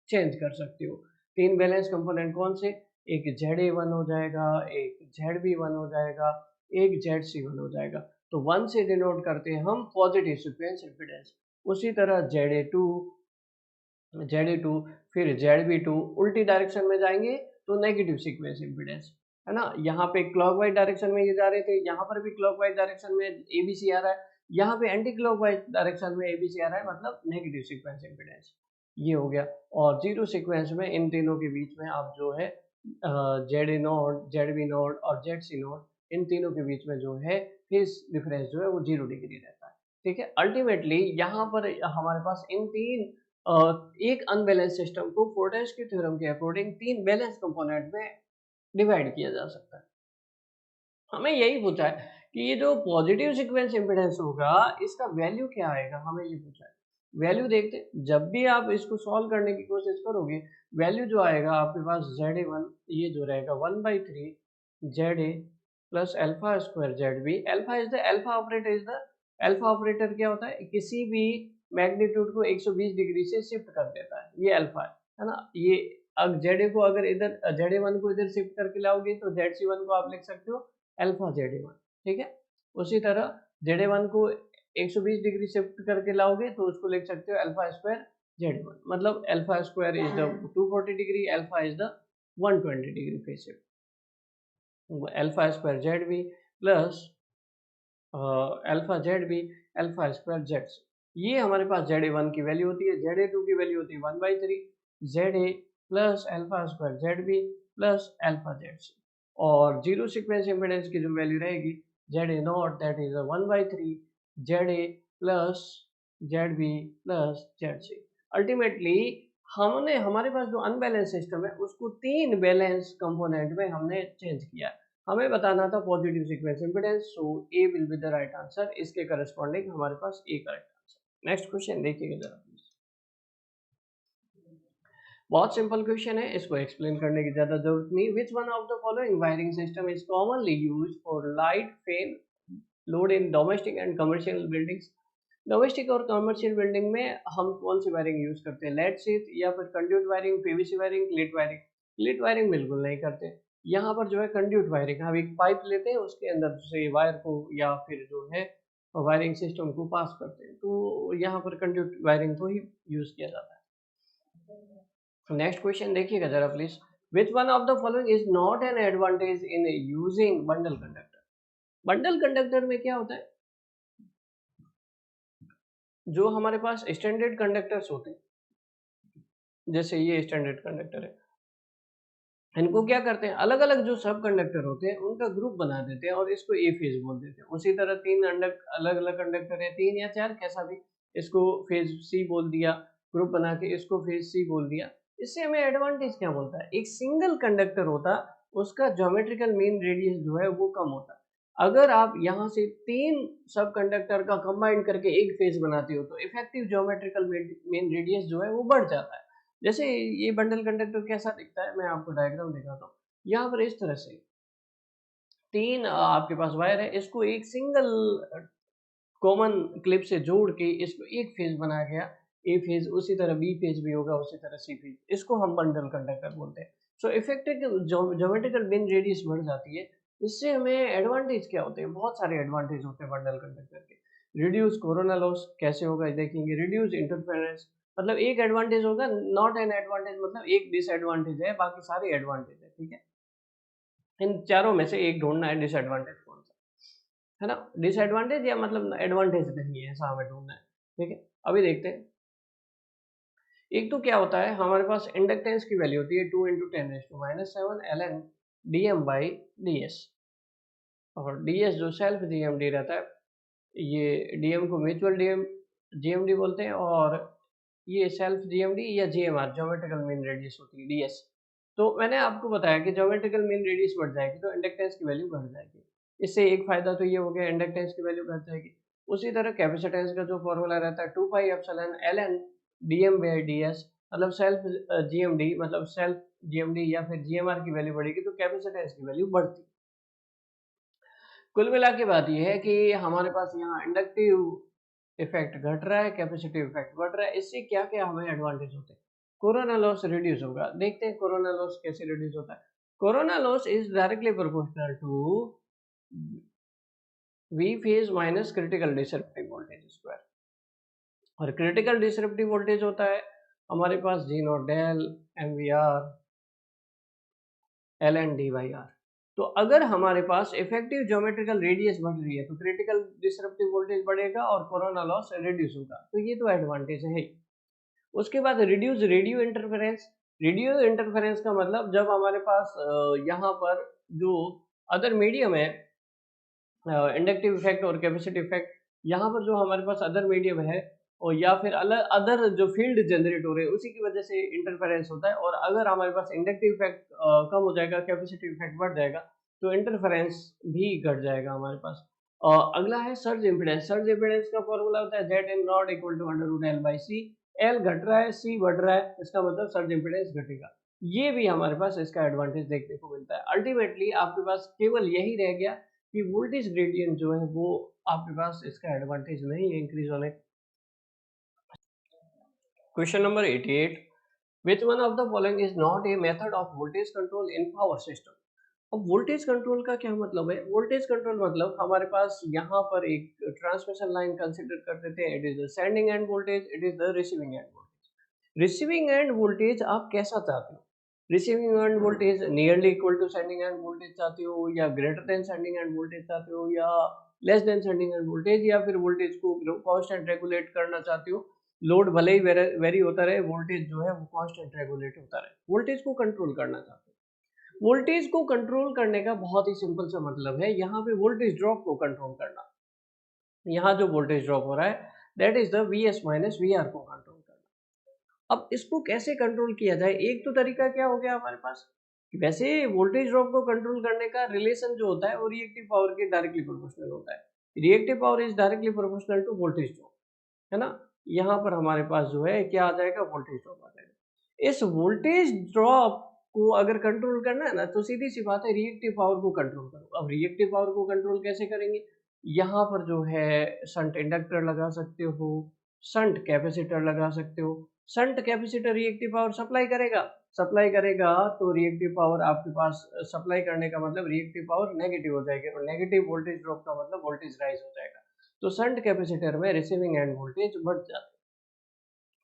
[SPEAKER 1] चेंज कर सकते हो। 3 बैलेंस कंपोनेंट कौन से? एक ZA1 हो जाएगा, एक ZB1 हो जाएगा, एक ZC1 हो जाएगा। तो 1 से डिनोट करते हैं हम पॉजिटिव सीक्वेंस इम्पीडेंस। उसी तरह ZA2 फिर ZB2 उल्टी डायरेक्शन में जाएंगे तो नेगेटिव सीक्वेंस इम्पीडेंस, है ना। यहाँ पे क्लॉकवाइज डायरेक्शन में ये जा रहे थे, यहाँ पर भी क्लॉकवाइज डायरेक्शन में ABC आ रहा है, यहाँ पे एंटी क्लॉकवाइज डायरेक्शन में ABC आ रहा है, मतलब नेगेटिव सीक्वेंस इम्पीडेंस। ये हो गया। और जीरो सीक्वेंस में इन तीनों के बीच में आप जो है ZA0 ZB0 और ZC0, इन तीनों के बीच में जो है फेज डिफरेंस जो है वो 0 डिग्री रहता है। ठीक है। अल्टीमेटली यहाँ पर हमारे पास इन तीन एक अनबैलेंस सिस्टम को फोर्टेस की थ्योरम के अकॉर्डिंग 3 बैलेंस कंपोनेंट में डिवाइड किया जा सकता है। हमें यही पूछा है कि ये जो पॉजिटिव सीक्वेंस इम्पीडेंस होगा इसका वैल्यू क्या आएगा, हमें ये पूछा है। वैल्यू देखते, जब भी आप इसको सॉल्व करने की कोशिश करोगे, वैल्यू जो आएगा आपके पास ZA1 ये जो रहेगा 1/3 ZA plus alpha square ZB। Alpha is the alpha operator, is the alpha operator क्या होता है, किसी भी मैग्नीट्यूड को 120 डिग्री से शिफ्ट कर देता है, ये अल्फा है ना। ये अब ZA को अगर इधर ZA1 को इधर शिफ्ट करके लाओगे तो ZC1 को आप लिख सकते हो अल्फा ZA1। ठीक है। उसी तरह ZA1 को 120 डिग्री शिफ्ट करके लाओगे तो उसको लिख सकते हो अल्फा स्क्वायर ZA1, मतलब alpha square is the 240 degree, alpha is the 120 degree phase shift. Alpha square ZB plus alpha ZB alpha square ZC, ये हमारे पास ZA1 की वैल्यू होती है। ZA2 की वैल्यू होती है 1/3 ZA plus alpha square ZB plus alpha ZC। और zero sequence impedance की जो वैल्यू रहेगी ZA0 that is 1/3 ZA plus ZB plus ZC। Ultimately हमने हमारे पास जो अनबैलेंस सिस्टम है उसको 3 बैलेंस कंपोनेंट में हमने चेंज किया। हमें बताना था positive sequence impedance, so A will be the right answer. इसके करस्पॉन्डिंग हमारे पास A correct answer. Next question देखिएगा जरा प्लीज। बहुत सिंपल क्वेश्चन है, इसको एक्सप्लेन करने की ज्यादा जरूरत नहीं। विच one of the following wiring system is commonly used for light fan load in domestic and commercial buildings. Domestic और कमर्शियल बिल्डिंग में हम कौन सी वायरिंग यूज करते हैं, लेड शीट या फिर conduit wiring, PVC wiring, cleat wiring. Cleat wiring बिल्कुल नहीं करते। यहाँ पर जो है कंड्यूट वायरिंग, हम एक पाइप लेते हैं उसके अंदर से वायर को या फिर जो है वायरिंग सिस्टम को पास करते हैं, तो यहाँ पर कंड्यूट वायरिंग को ही यूज किया जाता है। नेक्स्ट क्वेश्चन देखिएगा जरा please. Which one of the following is not an advantage in using bundle conductor? Bundle conductor में क्या होता है, जो हमारे पास स्टैंडर्ड कंडक्टर्स होते हैं, जैसे ये स्टैंडर्ड कंडक्टर है, इनको क्या करते हैं, अलग अलग जो सब कंडक्टर होते हैं उनका ग्रुप बना देते हैं और इसको ए फेज बोल देते हैं। उसी तरह तीन अलग अलग कंडक्टर है, 3 या 4 कैसा भी, इसको फेज सी बोल दिया, ग्रुप बना के इसको फेज सी बोल दिया। इससे हमें एडवांटेज क्या बोलता है, एक सिंगल कंडक्टर होता उसका ज्योमेट्रिकल मीन रेडियस जो है वो कम होता। अगर आप यहाँ से 3 सब कंडक्टर का कंबाइन करके एक फेज बनाते हो तो इफेक्टिव ज्योमेट्रिकल मीन रेडियस जो है वो बढ़ जाता है। जैसे ये बंडल कंडक्टर कैसा दिखता है, मैं आपको डायग्राम दिखाता हूँ। यहाँ पर इस तरह से 3 आपके पास वायर है, इसको एक सिंगल कॉमन क्लिप से जोड़ के इसको एक फेज बनाया गया, ए फेज, उसी तरह बी फेज भी होगा, उसी तरह सी फेज, इसको हम बंडल कंडक्टर बोलते हैं। So effective geometrical mean radius बढ़ जाती है। इससे हमें एडवांटेज क्या होते हैं, बहुत सारे एडवांटेज होते हैं बंडल कंडक्टर के। रिड्यूस कोरोना लॉस कैसे होगा देखेंगे, रिड्यूस इंटरफेरेंस, मतलब एक एडवांटेज होगा, नॉट एन एडवांटेज मतलब एक डिसएडवांटेज है, बाकी सारे एडवांटेज है, ठीक है। इन चारों में से एक ढूंढना है डिसएडवांटेज कौन सा है ना, डिसएडवांटेज या मतलब एडवांटेज नहीं है, ऐसा हमें ढूंढना है, ठीक है। अभी देखते हैं, एक तो क्या होता है, हमारे पास इंडक्टेंस की वैल्यू होती है 2 × 10⁻⁷ ln dm बाई ds, और ds जो सेल्फ जीएमडी रहता है, ये डीएम को म्यूचुअल डीएम जीएमडी बोलते हैं, और ये सेल्फ जीएमडी या जीएमआर ज्योमेट्रिकल मीन रेडियस होती है डीएस। तो मैंने आपको बताया कि ज्योमेट्रिकल मीन रेडियस बढ़ जाएगी तो इंडक्टेंस की वैल्यू बढ़ जाएगी। इससे एक फायदा तो ये हो गया, इंडक्टेंस की वैल्यू बढ़ जाएगी। उसी तरह कैपेसिटेंस का जो फॉर्मूला रहता है 2π ln dm बाई ds, मतलब सेल्फ जीएमडी मतलब सेल्फ जीएमडी या फिर जीएमआर की वैल्यू बढ़ेगी तो कैपेसिटेंस की वैल्यू बढ़ती। कुल मिला के बात यह है कि हमारे पास यहाँ इंडक्टिव इफेक्ट घट रहा है, कैपेसिटिव इफेक्ट बढ़ रहा है। इससे क्या क्या हमें एडवांटेज होते हैं, कोरोना लॉस रिड्यूस होगा। देखते हैं कोरोना लॉस कैसे रिड्यूस होता है। Corona loss is directly proportional to V phase minus critical disruptive voltage square, और क्रिटिकल डिसरप्टिव वोल्टेज होता है हमारे पास G naught del M V R L N D by R. तो अगर हमारे पास इफेक्टिव ज्योमेट्रिकल रेडियस बढ़ रही है तो क्रिटिकल डिसरप्टिव वोल्टेज बढ़ेगा और कोरोना लॉस रिड्यूस होगा, तो ये तो एडवांटेज है ही। उसके बाद reduce radio interference. Radio interference का मतलब जब हमारे पास यहाँ पर जो अदर मीडियम है, इंडक्टिव इफेक्ट और कैपेसिटिव इफेक्ट, यहाँ पर जो हमारे पास अदर मीडियम है और या फिर अलग अदर जो फील्ड जनरेट हो रहे हैं उसी की वजह से इंटरफेरेंस होता है। और अगर हमारे पास इंडक्टिव इफेक्ट कम हो जाएगा, कैपेसिटिव इफेक्ट बढ़ जाएगा, तो इंटरफेरेंस भी घट जाएगा हमारे पास। अगला है सर्ज इम्पीडेंस। सर्ज इम्पीडेंस का फॉर्मूला होता है Z M not equal to √L/C। L घट रहा है, सी बढ़ रहा है, इसका मतलब सर्ज इम्पीडेंस घटेगा। ये भी हमारे पास इसका एडवांटेज देखने को मिलता है। अल्टीमेटली आपके पास केवल यही रह गया कि वोल्टेज ग्रेडियंट जो है वो आपके पास इसका एडवांटेज नहीं है इंक्रीज होने। Question number 88, which one of the following is not a method of voltage control in power system? अब वोल्टेज कंट्रोल का क्या मतलब है, वोल्टेज कंट्रोल मतलब हमारे पास यहाँ पर एक ट्रांसमिशन लाइन कंसिडर कर देते हैं, it is the sending end voltage, it is the receiving end voltage. Receiving end voltage आप कैसा चाहते हो, receiving end voltage nearly equal to sending end voltage चाहते हो, या greater than sending end voltage चाहते हो, या less than sending end voltage, या फिर वोल्टेज को कांस्टेंट रेगुलेट करना चाहते हो, लोड भले ही वेरी होता रहे, वोल्टेज जो है वो कांस्टेंट रेगुलेट होता रहे, वोल्टेज को कंट्रोल करना चाहते हो। वोल्टेज को कंट्रोल करने का बहुत ही सिंपल सा मतलब है यहाँ पे वोल्टेज ड्रॉप को कंट्रोल करना। यहाँ जो वोल्टेज ड्रॉप हो रहा है that is the V S minus V R को कंट्रोल करना। अब इसको कैसे कंट्रोल किया जाए, एक तो तरीका क्या हो गया हमारे पास, वैसे वोल्टेज ड्रॉप को कंट्रोल करने का रिलेशन जो होता है वो रिएक्टिव पावर के डायरेक्टली प्रोपोर्शनल होता है। Reactive power is directly proportional to voltage drop, है ना। यहाँ पर हमारे पास जो है क्या आ जाएगा, वोल्टेज ड्रॉप आ जाएगा। इस वोल्टेज ड्रॉप को अगर कंट्रोल करना है ना तो सीधी सी बात है रिएक्टिव पावर को कंट्रोल करो। अब रिएक्टिव पावर को कंट्रोल कैसे करेंगे, यहाँ पर जो है शंट इंडक्टर लगा सकते हो, शंट कैपेसिटर लगा सकते हो। Shunt capacitor reactive power supply करेगा तो रिएक्टिव पावर आपके पास सप्लाई करने का मतलब रिएक्टिव पावर नेगेटिव हो जाएगी, और नेगेटिव वोल्टेज ड्रॉप का मतलब वोल्टेज राइज हो जाएगा। तो शंट कैपेसिटर में रिसीविंग एंड वोल्टेज बढ़ जाता है,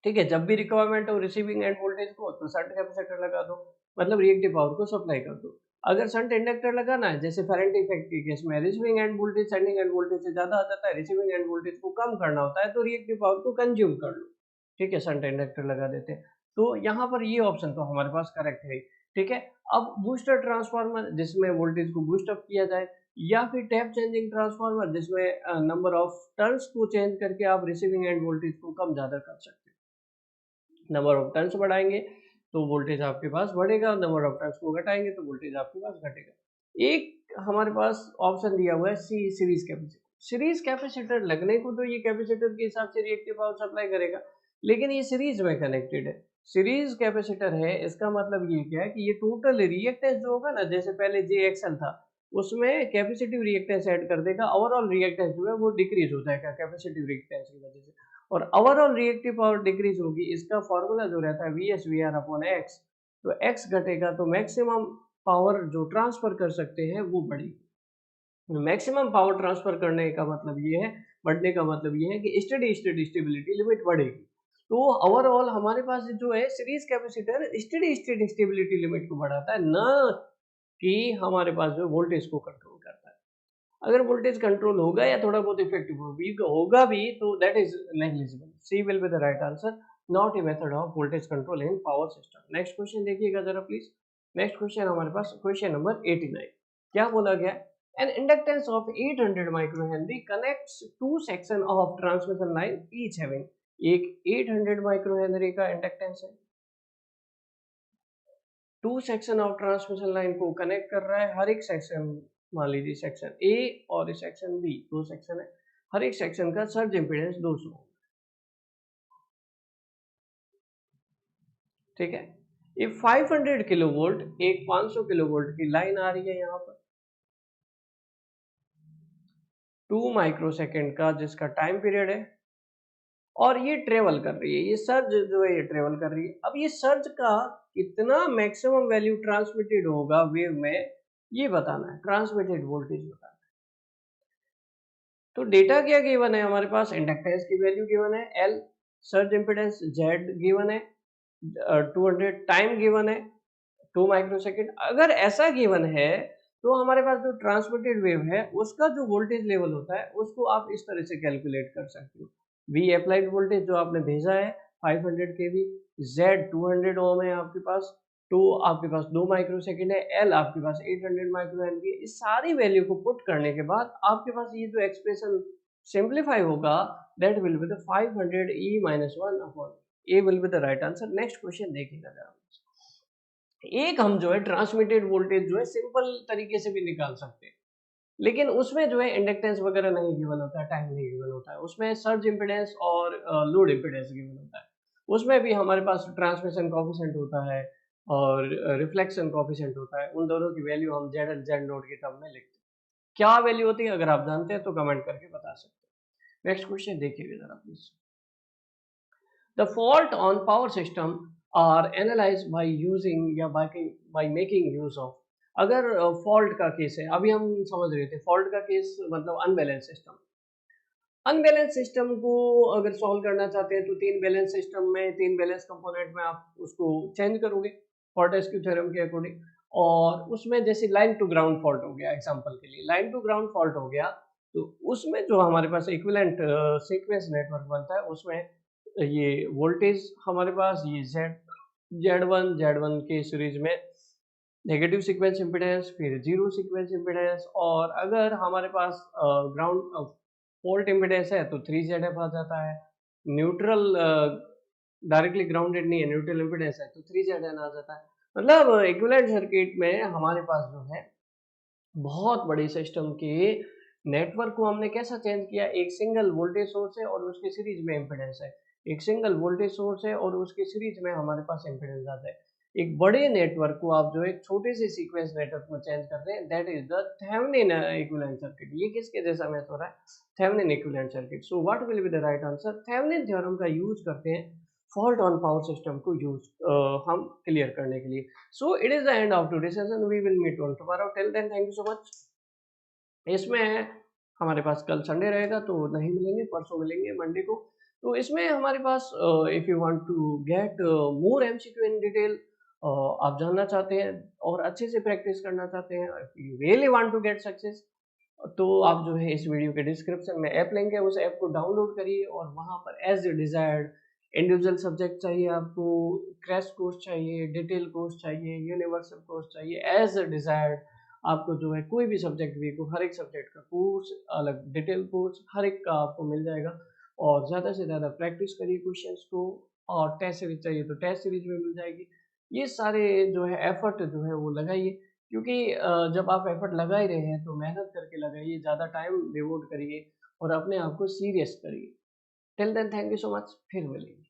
[SPEAKER 1] ठीक है। जब भी रिक्वायरमेंट हो रिसीविंग एंड वोल्टेज को तो शंट कैपेसिटर लगा दो, मतलब रिएक्टिव पावर को सप्लाई कर दो। अगर शंट इंडक्टर लगाना है, जैसे फेरेंटी इफेक्ट के केस में receiving end voltage sending end voltage से ज्यादा आ जाता है, रिसीविंग एंड वोल्टेज को कम करना होता है, तो रिएक्टिव पावर को कंज्यूम कर लो, ठीक है, शंट इंडक्टर लगा देते हैं। तो यहाँ पर ये ऑप्शन तो हमारे पास करेक्ट है, ठीक है। अब बूस्टर ट्रांसफार्मर जिसमें वोल्टेज को बूस्ट अप किया जाए, या फिर टैप चेंजिंग ट्रांसफार्मर जिसमें नंबर ऑफ टर्न्स को चेंज करके आप रिसीविंग एंड वोल्टेज को कम ज्यादा कर सकते हैं। नंबर ऑफ टर्न्स बढ़ाएंगे तो वोल्टेज आपके पास बढ़ेगा, नंबर ऑफ टर्न्स को घटाएंगे तो वोल्टेज आपके पास घटेगा। एक हमारे पास ऑप्शन दिया हुआ है सी, सीरीज कैपेसिटर। सीरीज कैपेसिटर लगने को तो ये कैपेसिटर के हिसाब से रिएक्टिव पावर सप्लाई करेगा, लेकिन ये सीरीज में कनेक्टेड है। सीरीज कैपेसिटर है, इसका मतलब ये क्या है कि ये टोटल रिएक्टेंस जो होगा ना, जैसे पहले JXL था उसमें कैपेसिटिव रिएक्टेंस ऐड कर देगा, ओवरऑल रिएक्टेंस जो है वो डिक्रीज हो जाएगा कैपेसिटिव रिएक्टेंस की वजह से, और ओवरऑल रिएक्टिव पावर डिक्रीज होगी। इसका फॉर्मूला जो रहता है VSVR/X, तो X घटेगा तो मैक्सिमम पावर जो ट्रांसफर कर सकते हैं वो बढ़ेगी। मैक्सिमम पावर ट्रांसफर करने का मतलब ये है, बढ़ने का मतलब ये है कि स्टेडी स्टेट स्टेबिलिटी लिमिट बढ़ेगी। तो ओवरऑल हमारे पास जो है series capacitor steady state stability limit को बढ़ाता है, न कि हमारे पास जो वोल्टेज को कंट्रोल करता है। अगर वोल्टेज कंट्रोल होगा या थोड़ा बहुत इफेक्टिव होगा भी तो that is negligible. C will be the right answer, not a method of voltage control in power system. Next question देखिएगा जरा प्लीज। नेक्स्ट क्वेश्चन हमारे पास क्वेश्चन नंबर 89। क्या बोला गया? An inductance of 800 microhenry connects two section of transmission line each having, एक 800 माइक्रोहेनरी का inductance है, two section of transmission line को कनेक्ट कर रहा है। हर एक सेक्शन, मान लीजिए सेक्शन ए और सेक्शन बी, दो सेक्शन है, हर एक सेक्शन का सर्ज इंपीडेंस 200, ठीक है। ये 500 किलोवोल्ट, एक 500 किलोवोल्ट की लाइन आ रही है यहाँ पर 2 माइक्रोसेकंड का जिसका टाइम पीरियड है, और ये ट्रेवल कर रही है, ये सर्ज जो है ये ट्रेवल कर रही है। अब ये सर्ज का कितना मैक्सिमम वैल्यू ट्रांसमिटेड होगा वेव में, ये बताना है, ट्रांसमिटेड वोल्टेज बताना है। तो डेटा क्या गिवन है हमारे पास? इंडक्टेंस की वैल्यू गिवन है L, surge impedance Z given है, 200 टाइम गिवन है 2 माइक्रोसेकंड। अगर ऐसा गिवन है तो हमारे पास जो ट्रांसमिटेड वेव है उसका जो वोल्टेज लेवल होता है उसको आप इस तरह से कैलकुलेट कर सकते हो। V अप्लाइड वोल्टेज जो आपने भेजा है 500 kV, Z 200 ओम है आपके पास, तो आपके पास 2 माइक्रोसेकंड है, L आपके पास 800 माइक्रोहेनरी। इस सारी वैल्यू को पुट करने के बाद आपके पास ये जो एक्सप्रेशन सिंप्लीफाई होगा, that will be the 500 E-1 upon A will be the right answer. Next question देखिएगा जरा। एक हम जो है ट्रांसमिटेड वोल्टेज जो है सिंपल तरीके से भी निकाल सकते हैं, लेकिन उसमें जो है इंडक्टेंस वगैरह नहीं गिवन होता है, टाइम नहीं गिवन होता है, उसमें सर्ज इंपेडेंस और लोड इंपेडेंस गिवन होता है। उसमें भी हमारे पास ट्रांसमिशन कोएफिशिएंट होता है और रिफ्लेक्शन कोएफिशिएंट होता है, उन दोनों की वैल्यू हम जेड एंड जेड नोट के टर्म में लिखते हैं। क्या वैल्यू होती है अगर आप जानते हैं तो कमेंट करके बता सकते हैं। नेक्स्ट क्वेश्चन देखिएगा जरा please. The fault on power system are analyzed by using या by making use of। अगर फॉल्ट का केस है, अभी हम समझ रहे थे फॉल्ट का केस मतलब अनबैलेंस सिस्टम। अनबैलेंस सिस्टम को अगर सॉल्व करना चाहते हैं तो तीन बैलेंस सिस्टम में, तीन बैलेंस कंपोनेंट में आप उसको चेंज करोगे फोर्टेस्क्यू थ्योरम के अकॉर्डिंग, और उसमें जैसे लाइन टू ग्राउंड फॉल्ट हो गया, एग्जांपल के लिए लाइन टू ग्राउंड फॉल्ट हो गया, तो उसमें जो हमारे पास इक्विवेलेंट सीक्वेंस नेटवर्क बनता है उसमें ये वोल्टेज हमारे पास ये Z1 के सीरीज में नेगेटिव सीक्वेंस इंपीडेंस, फिर जीरो सीक्वेंस इंपीडेंस, और अगर हमारे पास ग्राउंड फॉल्ट इंपीडेंस है तो 3ZF आ जाता है। न्यूट्रल डायरेक्टली ग्राउंडेड नहीं है, न्यूट्रल इंपीडेंस है तो 3ZN आ जाता है। मतलब इक्विवेलेंट सर्किट में हमारे पास जो है बहुत बड़ी सिस्टम के नेटवर्क को हमने कैसा चेंज किया, एक सिंगल वोल्टेज सोर्स है और उसके सीरीज में इंपीडेंस है, एक सिंगल वोल्टेज सोर्स है और उसके सीरीज में हमारे पास इंपीडेंस आता है। एक बड़े नेटवर्क को आप जो एक छोटे से सीक्वेंस नेटवर्क में चेंज करते हैं, that is the Thevenin equivalent circuit. ये किसके जैसा मैच हो रहा है? Thevenin equivalent circuit. So what will be the right answer? Thevenin theorem का यूज करते हैं फॉल्ट ऑन पावर सिस्टम को यूज हम क्लियर करने के लिए। So it is the end of today session, we will meet on tomorrow, till then thank you so much. इसमें हमारे पास कल संडे रहेगा तो नहीं मिलेंगे, परसों मिलेंगे मंडे को। तो इसमें हमारे पास if you want to get more MCQ in detail, आप जानना चाहते हैं और अच्छे से प्रैक्टिस करना चाहते हैं, if you really want to get success, तो आप जो है इस वीडियो के डिस्क्रिप्शन में ऐप लिंक है, उस ऐप को डाउनलोड करिए और वहाँ पर एज डिजायर्ड इंडिविजुअल सब्जेक्ट चाहिए आपको, क्रैश कोर्स चाहिए, डिटेल कोर्स चाहिए, यूनिवर्सल कोर्स चाहिए, एज डिजायर्ड आपको जो है कोई भी सब्जेक्ट भी को हर एक सब्जेक्ट का कोर्स, अलग डिटेल कोर्स हर एक का आपको मिल जाएगा। और ज़्यादा से ज़्यादा प्रैक्टिस करिए क्वेश्चंस को, और टेस्ट सीरीज चाहिए तो टेस्ट सीरीज में मिल जाएगी। ये सारे जो है एफर्ट जो है वो लगाइए, क्योंकि जब आप एफर्ट लगा ही रहे हैं तो मेहनत करके लगाइए, ज़्यादा टाइम डिवोट करिए और अपने आप को सीरियस करिए। Till then thank you so much, फिर मिलेंगे।